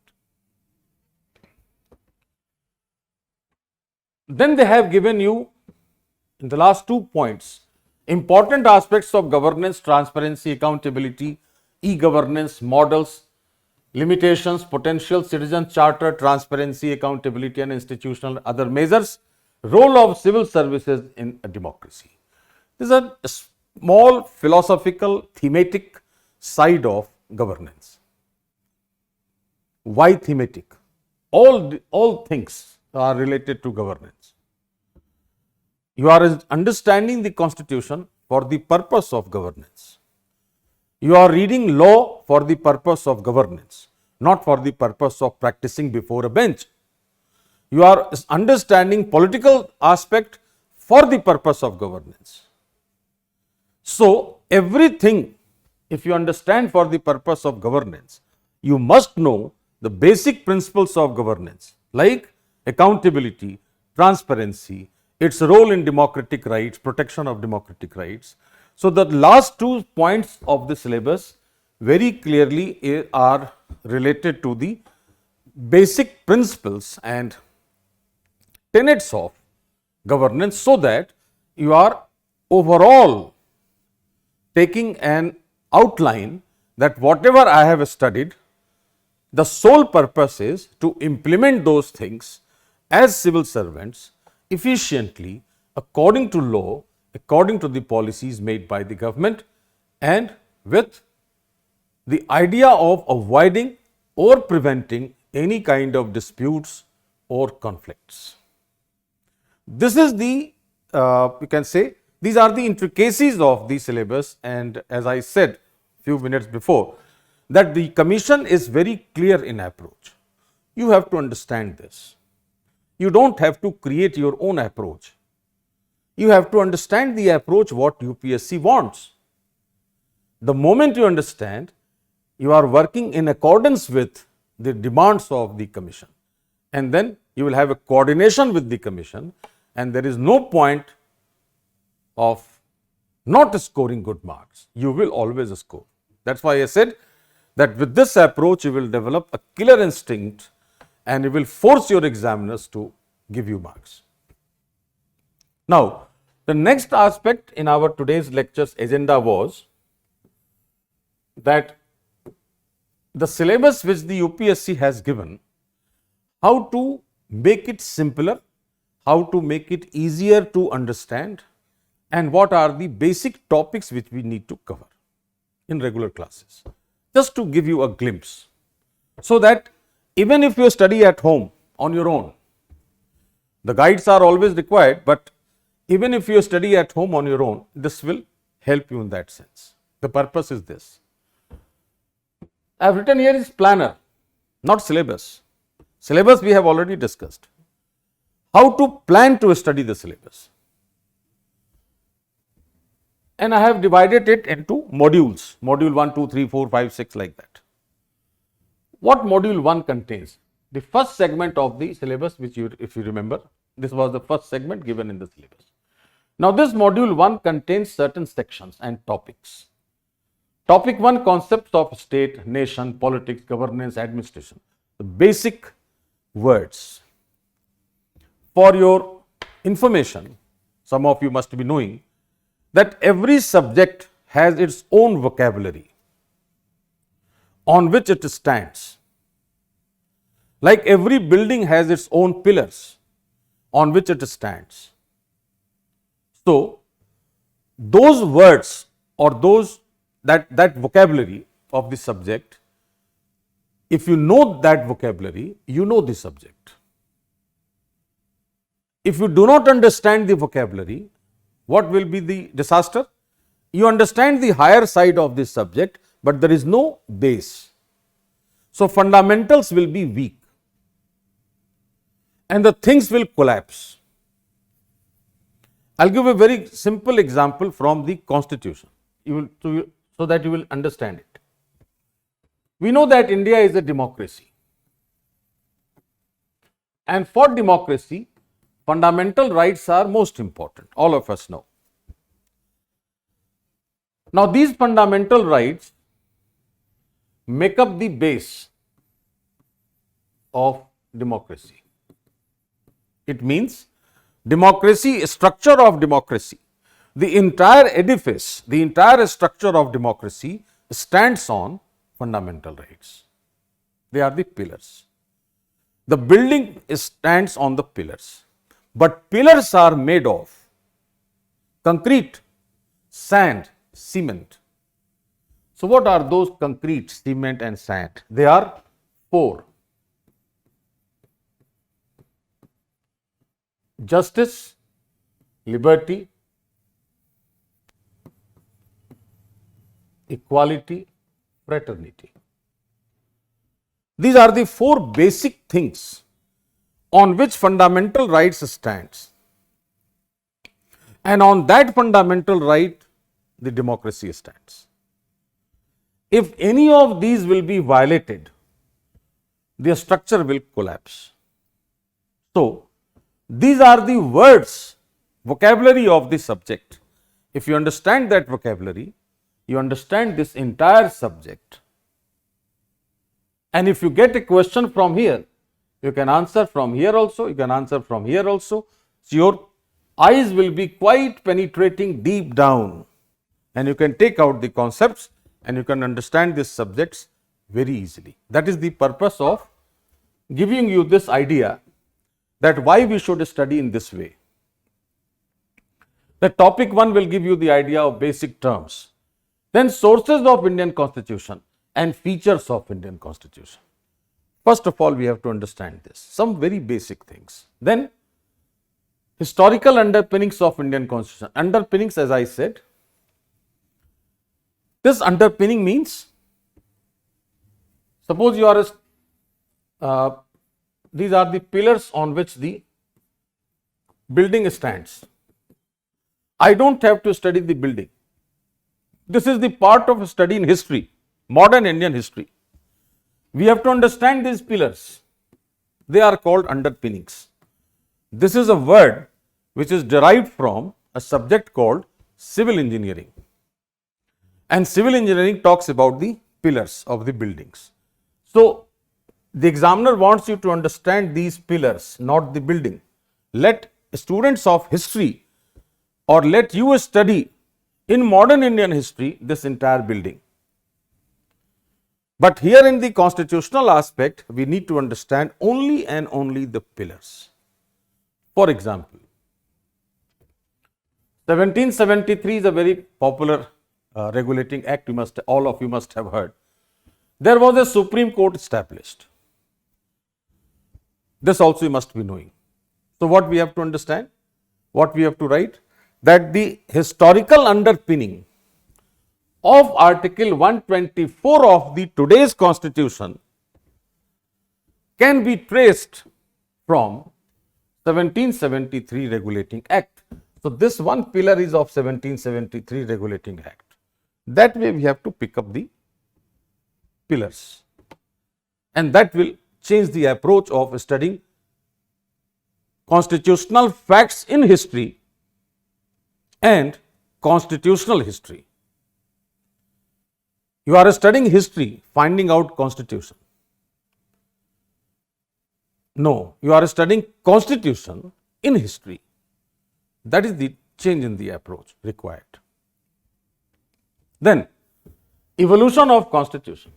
Then they have given you in the last 2 points important aspects of governance, transparency, accountability, e-governance models, limitations, potential, citizen charter, transparency, accountability and institutional other measures, role of civil services in a democracy. This is a small philosophical thematic side of governance. Why thematic? All things are related to governance. You are understanding the Constitution for the purpose of governance. You are reading law for the purpose of governance, not for the purpose of practicing before a bench. You are understanding political aspect for the purpose of governance. So, everything, if you understand for the purpose of governance, you must know the basic principles of governance like accountability, transparency, its role in democratic rights, protection of democratic rights. So, the last 2 points of the syllabus very clearly are related to the basic principles and tenets of governance, so that you are overall taking an outline that whatever I have studied, the sole purpose is to implement those things as civil servants efficiently according to law, according to the policies made by the government, and with the idea of avoiding or preventing any kind of disputes or conflicts. This is the, you can say, these are the intricacies of the syllabus, and as I said few minutes before, that the Commission is very clear in approach. You have to understand this. You don't have to create your own approach. You have to understand the approach what UPSC wants. The moment you understand, you are working in accordance with the demands of the Commission, and then you will have a coordination with the Commission, and there is no point of not scoring good marks. You will always score. That is why I said that with this approach you will develop a killer instinct and you will force your examiners to give you marks. Now, the next aspect in our today's lecture's agenda was that the syllabus which the UPSC has given, how to make it simpler, how to make it easier to understand, and what are the basic topics which we need to cover in regular classes. Just to give you a glimpse, so that even if you study at home on your own, the guides are always required, but even if you study at home on your own, this will help you in that sense. The purpose is this. I have written here is planner, not syllabus. Syllabus we have already discussed. How to plan to study the syllabus. And I have divided it into modules, module 1, 2, 3, 4, 5, 6 like that. What module 1 contains? The first segment of the syllabus, which you, if you remember, this was the first segment given in the syllabus. Now, this module 1 contains certain sections and topics. Topic 1, concepts of state, nation, politics, governance, administration. The basic words. For your information, some of you must be knowing that every subject has its own vocabulary on which it stands. Like every building has its own pillars on which it stands. So, those words or that vocabulary of the subject, if you know that vocabulary, you know the subject. If you do not understand the vocabulary, what will be the disaster? You understand the higher side of this subject, but there is no base. So, fundamentals will be weak and the things will collapse. I will give a very simple example from the Constitution, so that you will understand it. We know that India is a democracy, and for democracy, fundamental rights are most important, all of us know. Now, these fundamental rights make up the base of democracy. It means democracy, structure of democracy, the entire edifice, the entire structure of democracy stands on fundamental rights. They are the pillars. The building stands on the pillars, but pillars are made of concrete, sand, cement. So, what are those concrete, cement and sand? They are 4. Justice, liberty, equality, fraternity. These are the 4 basic things on which fundamental rights stands. And on that fundamental right, the democracy stands. If any of these will be violated, the structure will collapse. So, these are the words, vocabulary of the subject. If you understand that vocabulary, you understand this entire subject. And if you get a question from here, you can answer from here also, you can answer from here also. So, your eyes will be quite penetrating deep down, and you can take out the concepts and you can understand these subjects very easily. That is the purpose of giving you this idea that why we should study in this way. The topic 1 will give you the idea of basic terms, then sources of Indian Constitution and features of Indian Constitution. First of all, we have to understand this, some very basic things. Then historical underpinnings of Indian Constitution. Underpinnings, as I said, this underpinning means, suppose you are these are the pillars on which the building stands. I don't have to study the building. This is the part of study in history, modern Indian history. We have to understand these pillars. They are called underpinnings. This is a word which is derived from a subject called civil engineering. And civil engineering talks about the pillars of the buildings. So, the examiner wants you to understand these pillars, not the building. Let students of history or let you study in modern Indian history this entire building. But here in the constitutional aspect, we need to understand only and only the pillars. For example, 1773 is a very popular regulating act, all of you must have heard. There was a Supreme Court established. This also you must be knowing. So, what we have to understand, what we have to write, that the historical underpinning of Article 124 of the today's Constitution can be traced from 1773 Regulating Act. So, this one pillar is of 1773 Regulating Act. That way we have to pick up the pillars, and that will change the approach of studying constitutional facts in history and constitutional history. You are studying history, finding out constitution. No, you are studying constitution in history. That is the change in the approach required. Then, evolution of constitution.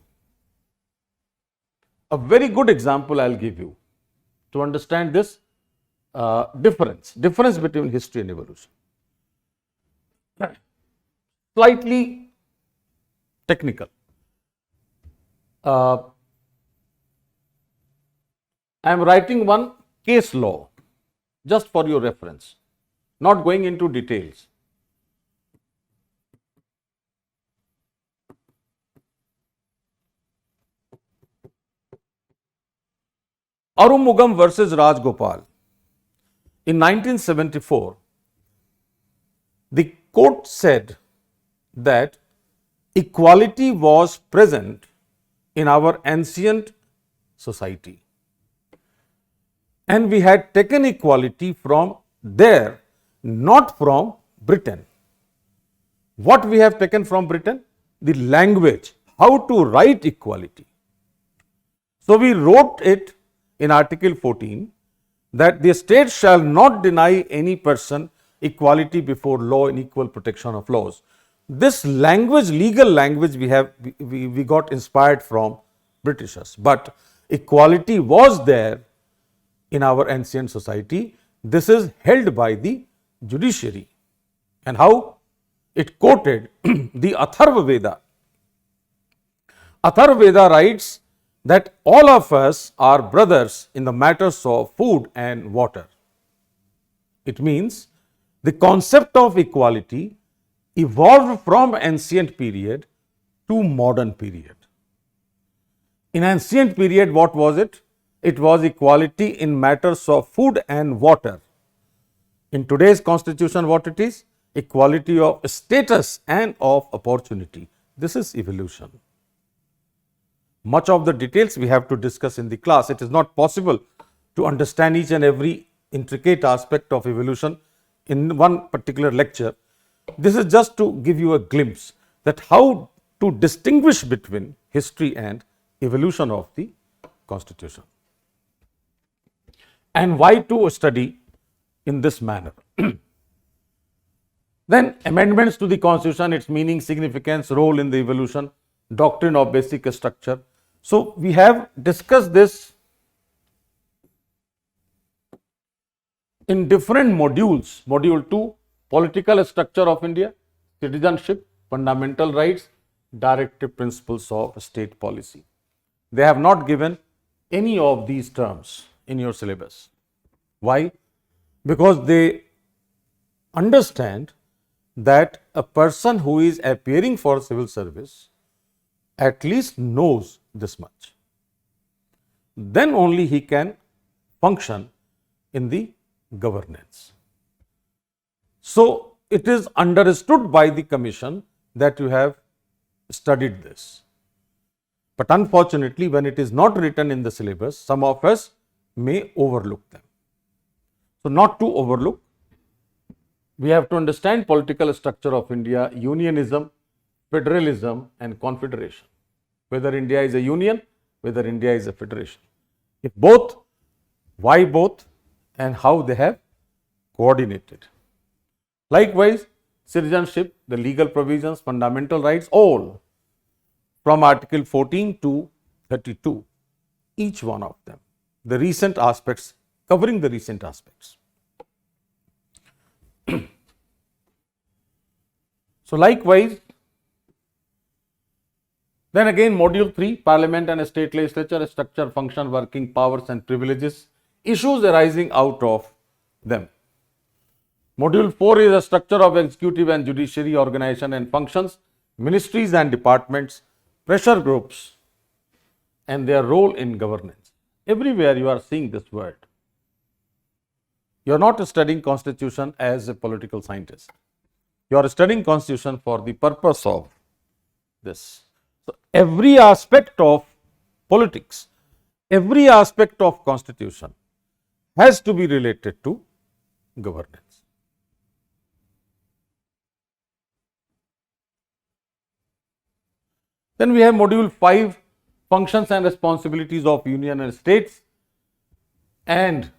A very good example I'll give you to understand this difference between history and evolution. Slightly technical. I am writing one case law just for your reference, not going into details. Arumugam versus Rajgopal. In 1974, the court said that equality was present in our ancient society, and we had taken equality from there, not from Britain. What we have taken from Britain? The language, how to write equality. So we wrote it in Article 14 that the state shall not deny any person equality before law and equal protection of laws. This language, legal language, we got inspired from Britishers, but equality was there in our ancient society. This is held by the judiciary. And how? It quoted the Atharva Veda. Atharva Veda writes that all of us are brothers in the matters of food and water. It means the concept of equality evolved from ancient period to modern period. In ancient period, what was it? It was equality in matters of food and water. In today's constitution, what it is? Equality of status and of opportunity. This is evolution. Much of the details we have to discuss in the class. It is not possible to understand each and every intricate aspect of evolution in one particular lecture. This is just to give you a glimpse that how to distinguish between history and evolution of the constitution, and why to study in this manner. Then amendments to the constitution, its meaning, significance, role in the evolution, doctrine of basic structure. So we have discussed this in different modules. Module 2, political structure of India, citizenship, fundamental rights, directive principles of state policy. They have not given any of these terms in your syllabus. Why? Because they understand that a person who is appearing for civil service at least knows this much. Then only he can function in the governance. So it is understood by the commission that you have studied this. But unfortunately, when it is not written in the syllabus, some of us may overlook them. So not to overlook, we have to understand political structure of India, unionism, federalism and confederation. Whether India is a union, whether India is a federation. If both, why both, and how they have coordinated. Likewise, citizenship, the legal provisions, fundamental rights, all from Article 14 to 32, each one of them. The recent aspects, covering the recent aspects. So likewise, then again module 3, Parliament and State Legislature, structure, function, working powers and privileges, issues arising out of them. Module 4 is a structure of executive and judiciary organization and functions, ministries and departments, pressure groups and their role in governance. Everywhere you are seeing this word. You are not studying constitution as a political scientist. You are studying constitution for the purpose of this. So every aspect of politics, every aspect of constitution has to be related to governance. Then we have module 5, functions and responsibilities of union and states. And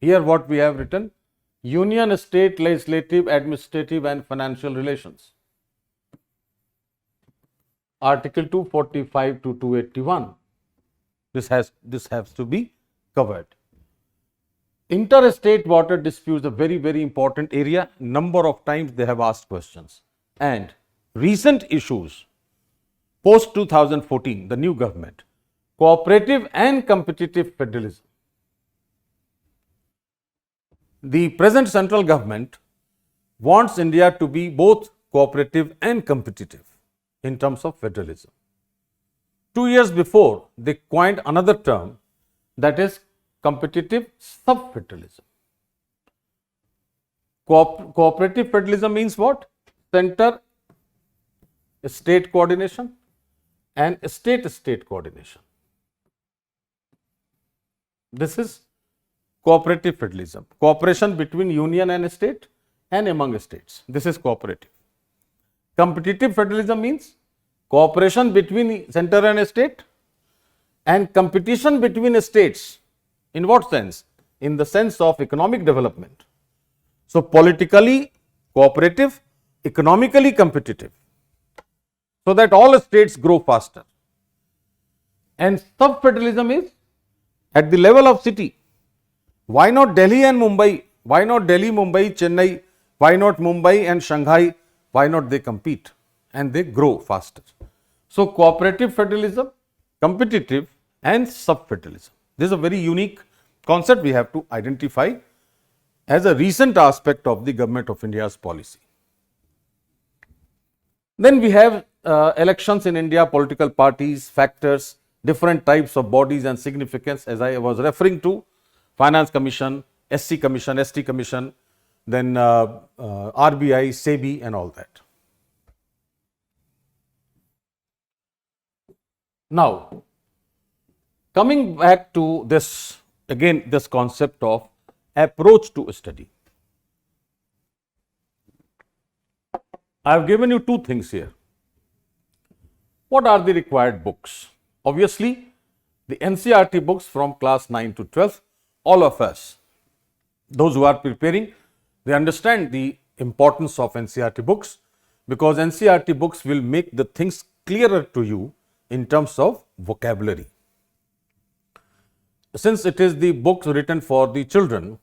here what we have written, union, state, legislative, administrative and financial relations. Article 245 to 281. This has to be covered. Interstate water disputes, a very, very important area. Number of times they have asked questions. And recent issues, post 2014, the new government, cooperative and competitive federalism. The present central government wants India to be both cooperative and competitive in terms of federalism. 2 years before, they coined another term, that is competitive sub-federalism. Cooperative federalism means what? Center state coordination and state coordination. This is cooperative federalism. Cooperation between union and state and among states. This is cooperative. Competitive federalism means cooperation between center and state and competition between states. In what sense? In the sense of economic development. So, politically cooperative, economically competitive, so that all states grow faster. And sub-federalism is at the level of city. Why not Delhi and Mumbai? Why not Delhi, Mumbai, Chennai? Why not Mumbai and Shanghai? Why not they compete and they grow faster? So, cooperative federalism, competitive and sub-federalism. This is a very unique concept we have to identify as a recent aspect of the Government of India's policy. Then we have elections in India, political parties, factors, different types of bodies and significance, as I was referring to, Finance Commission, SC Commission, ST Commission, then RBI, SEBI and all that. Now, coming back to this, again this concept of approach to study. I have given you two things here. What are the required books? Obviously, the NCERT books from class 9 to 12, all of us, those who are preparing, they understand the importance of NCERT books, because NCERT books will make the things clearer to you in terms of vocabulary. Since it is the books written for the children,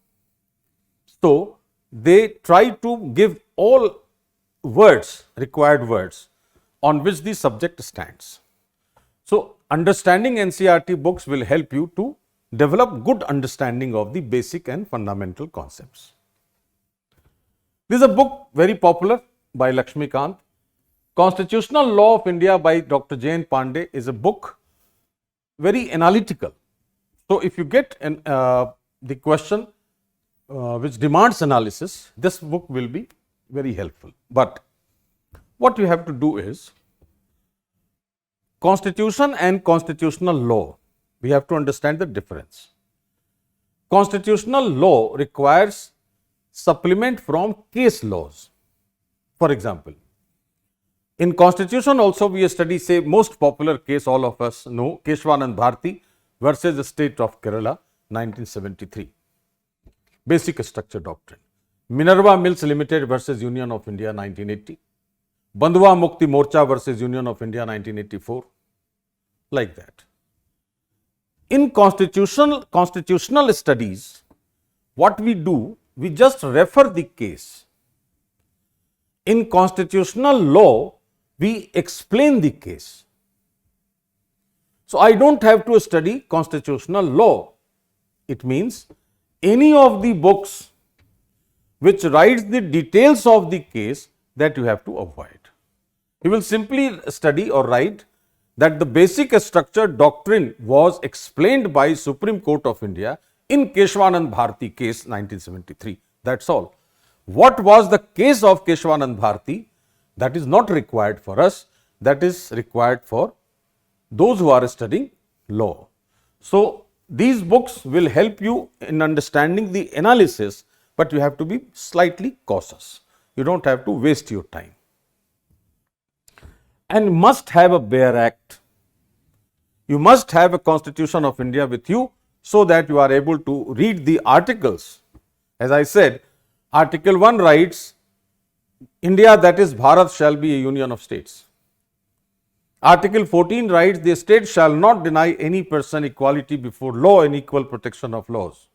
so they try to give all words, required words on which the subject stands. So, understanding NCERT books will help you to develop good understanding of the basic and fundamental concepts. This is a book very popular by Lakshmikant. Constitutional Law of India by Dr. J.N. Pandey is a book very analytical. So, if you get the question which demands analysis, this book will be very helpful. But what you have to do is, Constitution and constitutional law, we have to understand the difference. Constitutional law requires supplement from case laws. For example, in Constitution also we study, say, most popular case all of us know, Keshwanand Bharti versus the State of Kerala, 1973. Basic structure doctrine. Minerva Mills Limited versus Union of India, 1980. Bandhwa Mukti Morcha versus Union of India, 1984. Like that. In constitutional studies, what we do, we just refer the case. In constitutional law, we explain the case. So, I do not have to study constitutional law. It means any of the books which writes the details of the case, that you have to avoid. You will simply study or write that the basic structure doctrine was explained by Supreme Court of India in Keshwanand Bharti case 1973. That is all. What was the case of Keshwanand Bharti? That is not required for us. That is required for those who are studying law. So, these books will help you in understanding the analysis, but you have to be slightly cautious. You do not have to waste your time. and must have a bare act. You must have a Constitution of India with you so that you are able to read the articles. As I said, Article 1 writes, India, that is Bharat, shall be a union of states. Article 14 writes, the state shall not deny any person equality before law and equal protection of laws.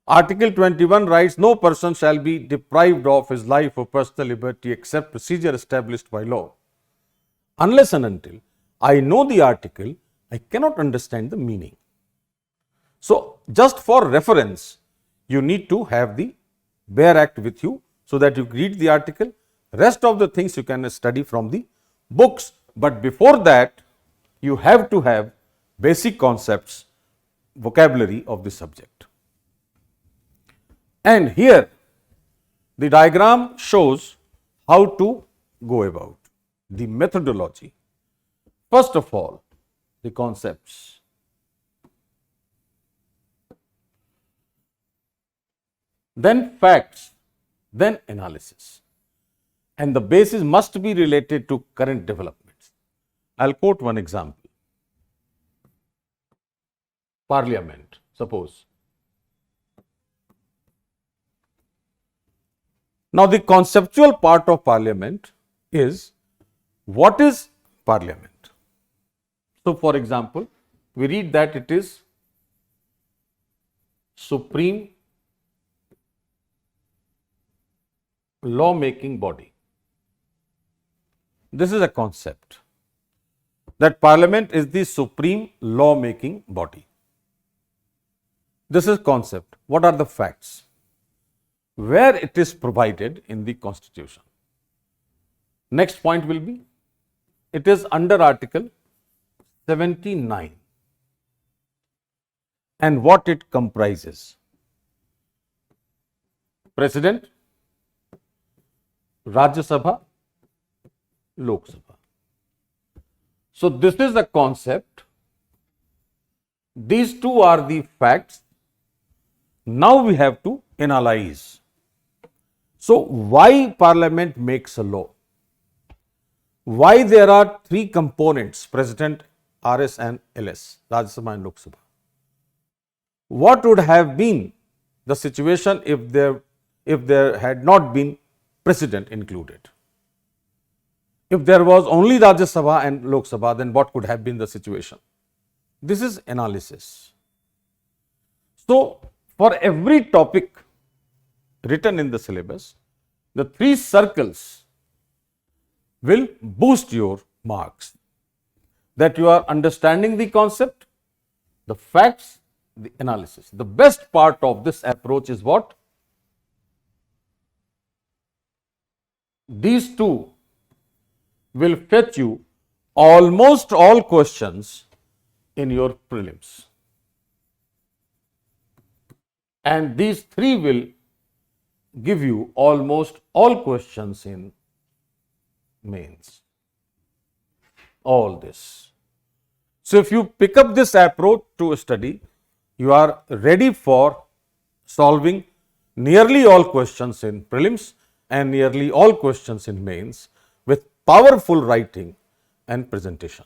Article 21 writes, no person shall be deprived of his life or personal liberty except procedure established by law. Unless and until I know the article, I cannot understand the meaning. So, just for reference, you need to have the bare act with you so that you read the article. Rest of the things you can study from the books, but before that, you have to have basic concepts, vocabulary of the subject. And here, the diagram shows how to go about the methodology. First of all, the concepts. Then facts, then analysis. And the basis must be related to current developments. I'll quote one example. Parliament, suppose. Now, the conceptual part of Parliament is, what is Parliament? So, for example, we read that it is supreme law-making body. This is a concept, that Parliament is the supreme law-making body. This is concept. What are the facts? Where it is provided in the Constitution. Next point will be, it is under Article 79 and what it comprises. President, Rajya Sabha, Lok Sabha. So, this is the concept. These two are the facts. Now, we have to analyze. So, why Parliament makes a law? Why there are three components, President, RS and LS, Rajya Sabha and Lok Sabha? What would have been the situation if there had not been President included? If there was only Rajya Sabha and Lok Sabha, then what could have been the situation? This is analysis. So, for every topic written in the syllabus, the three circles will boost your marks. That you are understanding the concept, the facts, the analysis. The best part of this approach is what? These two will fetch you almost all questions in your prelims. And these three will give you almost all questions in mains. All this. So, if you pick up this approach to study, you are ready for solving nearly all questions in prelims and nearly all questions in mains with powerful writing and presentation.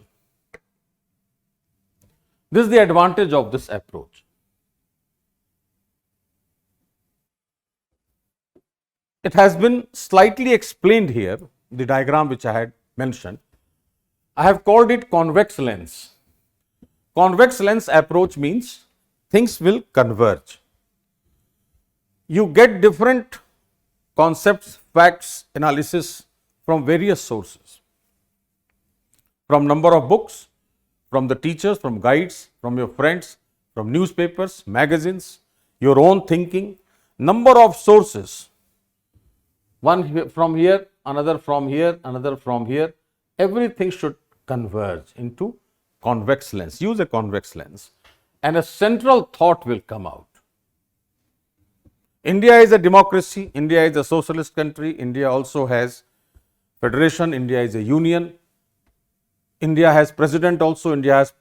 This is the advantage of this approach. It has been slightly explained here, the diagram which I had mentioned. I have called it convex lens. Convex lens approach means things will converge. You get different concepts, facts, analysis from various sources. From number of books, from the teachers, from guides, from your friends, from newspapers, magazines, your own thinking, number of sources. One from here, another from here, another from here. Everything should converge into convex lens. Use a convex lens and a central thought will come out. India is a democracy. India is a socialist country. India also has federation. India is a union. India has president also. India has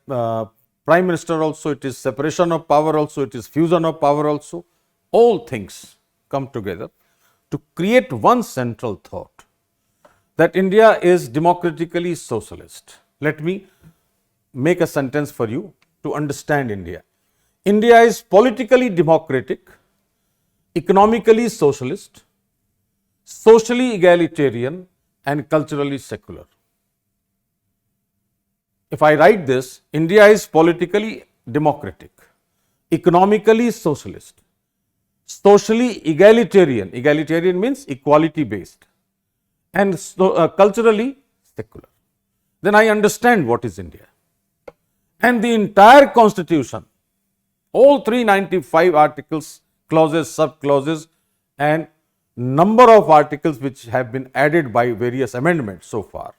prime minister also. It is separation of power also. It is fusion of power also. All things come together to create one central thought. that India is democratically socialist. Let me make a sentence for you to understand India. India is politically democratic, economically socialist, socially egalitarian, and culturally secular. If I write this, India is politically democratic, economically socialist, socially egalitarian, egalitarian means equality based, and culturally secular. Then I understand what is India. And the entire constitution, all 395 articles, clauses, sub-clauses, and number of articles which have been added by various amendments so far,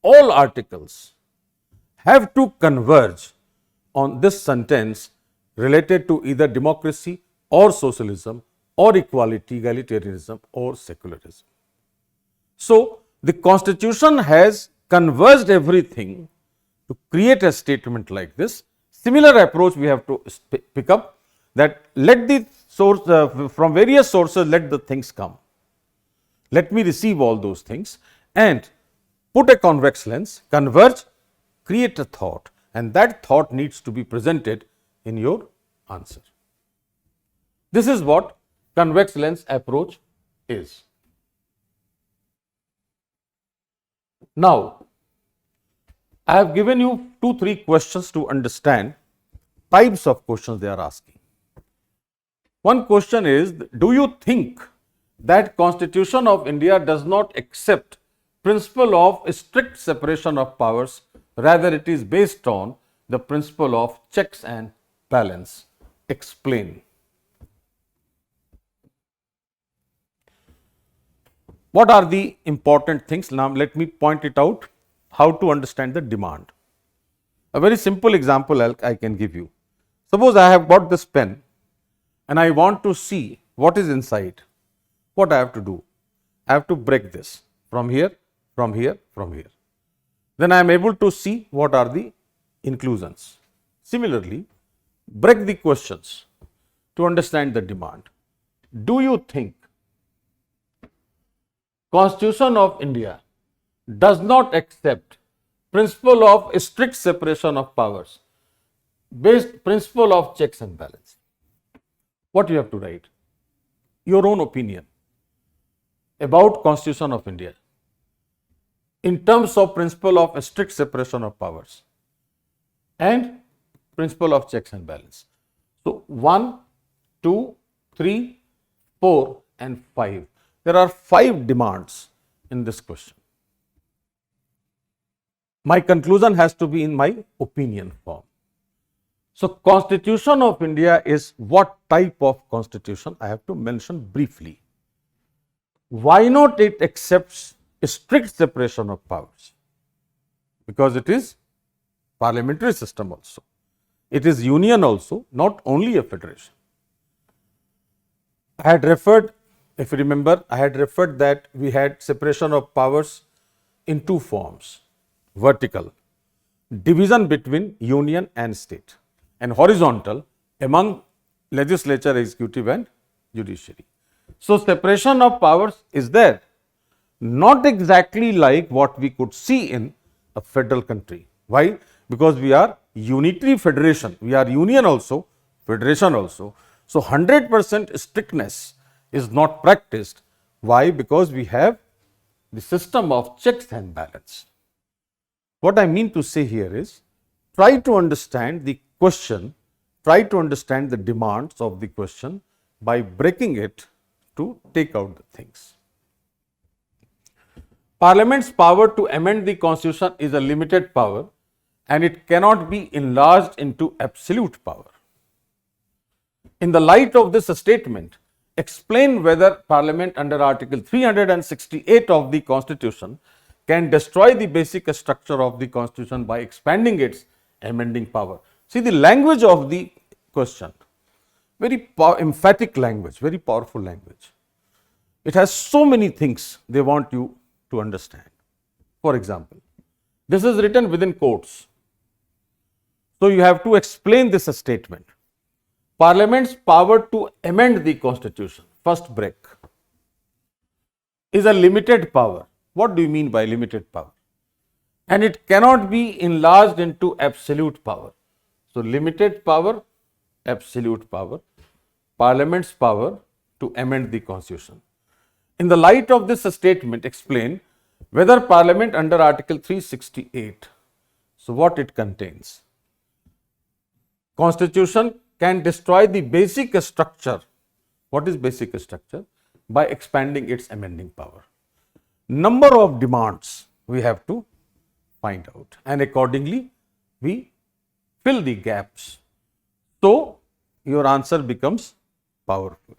all articles have to converge on this sentence related to either democracy or socialism or equality, egalitarianism or secularism. So, the constitution has converged everything to create a statement like this. Similar approach we have to pick up, that let the source from various sources, let the things come. Let me receive all those things and put a convex lens, converge, create a thought, and that thought needs to be presented in your answer. This is what convex lens approach is. Now, I have given you 2-3 questions to understand types of questions they are asking. One question is, do you think that Constitution of India does not accept principle of strict separation of powers, rather it is based on the principle of checks and balance? Explain. What are the important things? Now let me point it out, how to understand the demand. A very simple example I can give you. Suppose I have got this pen and I want to see what is inside. What I have to do? I have to break this from here, from here, from here. Then I am able to see what are the inclusions. Similarly, break the questions to understand the demand. Do you think Constitution of India does not accept principle of strict separation of powers, based principle of checks and balance? What you have to write? Your own opinion about Constitution of India in terms of principle of strict separation of powers and principle of checks and balance. So 1, 2, 3, 4 and 5. There are 5 demands in this question. My conclusion has to be in my opinion form. So, Constitution of India is what type of constitution? I have to mention briefly. Why not it accepts strict separation of powers? Because it is parliamentary system also. It is union also, not only a federation. I had referred, if you remember, I had referred that we had separation of powers in 2 forms: vertical, division between union and state, and horizontal, among legislature, executive and judiciary. So, separation of powers is there, not exactly like what we could see in a federal country. Why? Because we are unitary federation, we are union also, federation also. So, 100% strictness is not practiced. Why? Because we have the system of checks and balance. What I mean to say here is, try to understand the question, try to understand the demands of the question by breaking it to take out the things. Parliament's power to amend the constitution is a limited power and it cannot be enlarged into absolute power. In the light of this statement, explain whether Parliament under Article 368 of the Constitution can destroy the basic structure of the Constitution by expanding its amending power. See the language of the question, very emphatic language, very powerful language. It has so many things they want you to understand. For example, this is written within quotes. So, you have to explain this statement. Parliament's power to amend the Constitution, first break, is a limited power. What do you mean by limited power? And it cannot be enlarged into absolute power. So, limited power, absolute power, Parliament's power to amend the Constitution. In the light of this statement, explain whether Parliament under Article 368, so what it contains. Constitution can destroy the basic structure. What is basic structure? By expanding its amending power. Number of demands we have to find out, and accordingly we fill the gaps. So, your answer becomes powerful.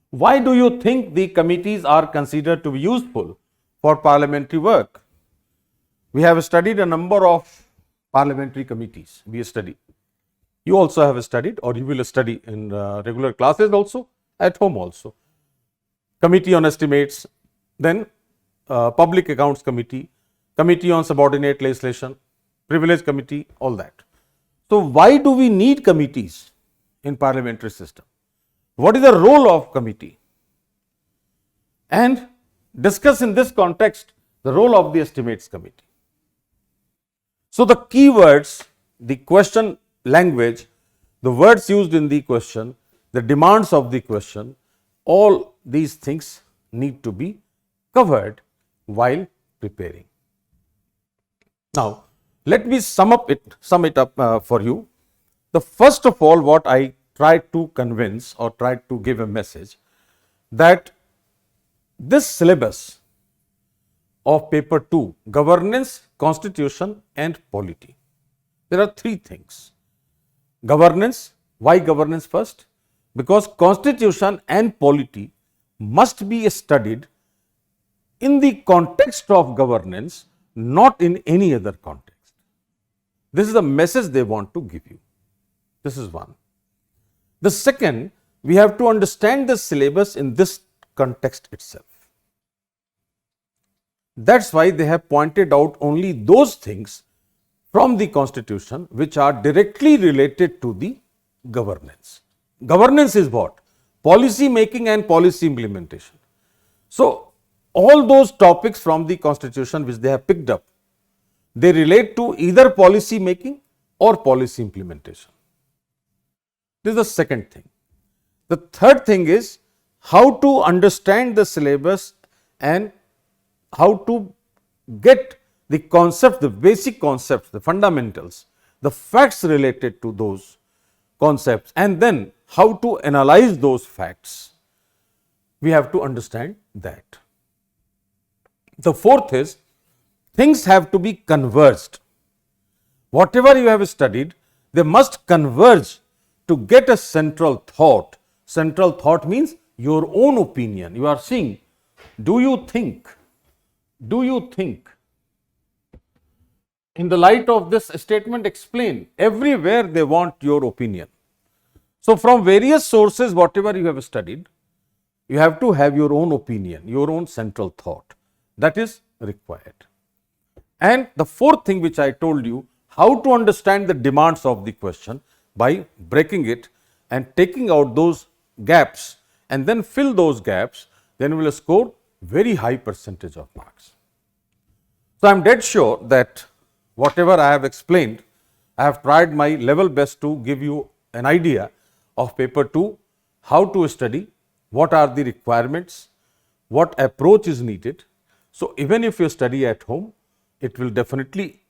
Why do you think the committees are considered to be useful for parliamentary work? We have studied a number of parliamentary committees. We study. You also have studied, or you will study in regular classes also, at home also. Committee on Estimates, then Public Accounts Committee, Committee on Subordinate Legislation, Privilege Committee, all that. So, why do we need committees in parliamentary system? What is the role of committee? And discuss in this context the role of the Estimates Committee. So, the keywords, the question language, the words used in the question, the demands of the question, all these things need to be covered while preparing. Now, let me sum it up for you. The first of all, what I tried to convince or tried to give a message, that this syllabus of paper 2, governance, constitution and polity. There are three things. Governance, why governance first? Because constitution and polity must be studied in the context of governance, not in any other context. This is the message they want to give you. This is one. The second, we have to understand the syllabus in this context itself. That's why they have pointed out only those things from the Constitution which are directly related to the governance. Governance is what? Policy making and policy implementation. So, all those topics from the Constitution which they have picked up, they relate to either policy making or policy implementation. This is the second thing. The third thing is how to understand the syllabus and how to get the concept, the basic concepts, the fundamentals, the facts related to those concepts, and then how to analyze those facts. We have to understand that. The fourth is, things have to be converged. Whatever you have studied, they must converge to get a central thought. Central thought means your own opinion. You are seeing, do you think? Do you think? In the light of this statement, explain. Everywhere they want your opinion. So, from various sources, whatever you have studied, you have to have your own opinion, your own central thought. That is required. And the fourth thing which I told you, how to understand the demands of the question by breaking it and taking out those gaps and then fill those gaps, then we will score very high percentage of marks. So, I am dead sure that whatever I have explained, I have tried my level best to give you an idea of paper 2, how to study, what are the requirements, what approach is needed. So, even if you study at home, it will definitely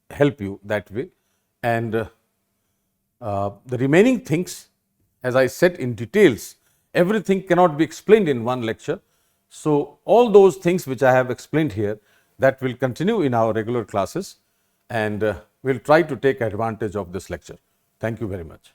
help you that way, and the remaining things, as I said in details, everything cannot be explained in one lecture. So, all those things which I have explained here, that will continue in our regular classes, and we will try to take advantage of this lecture. Thank you very much.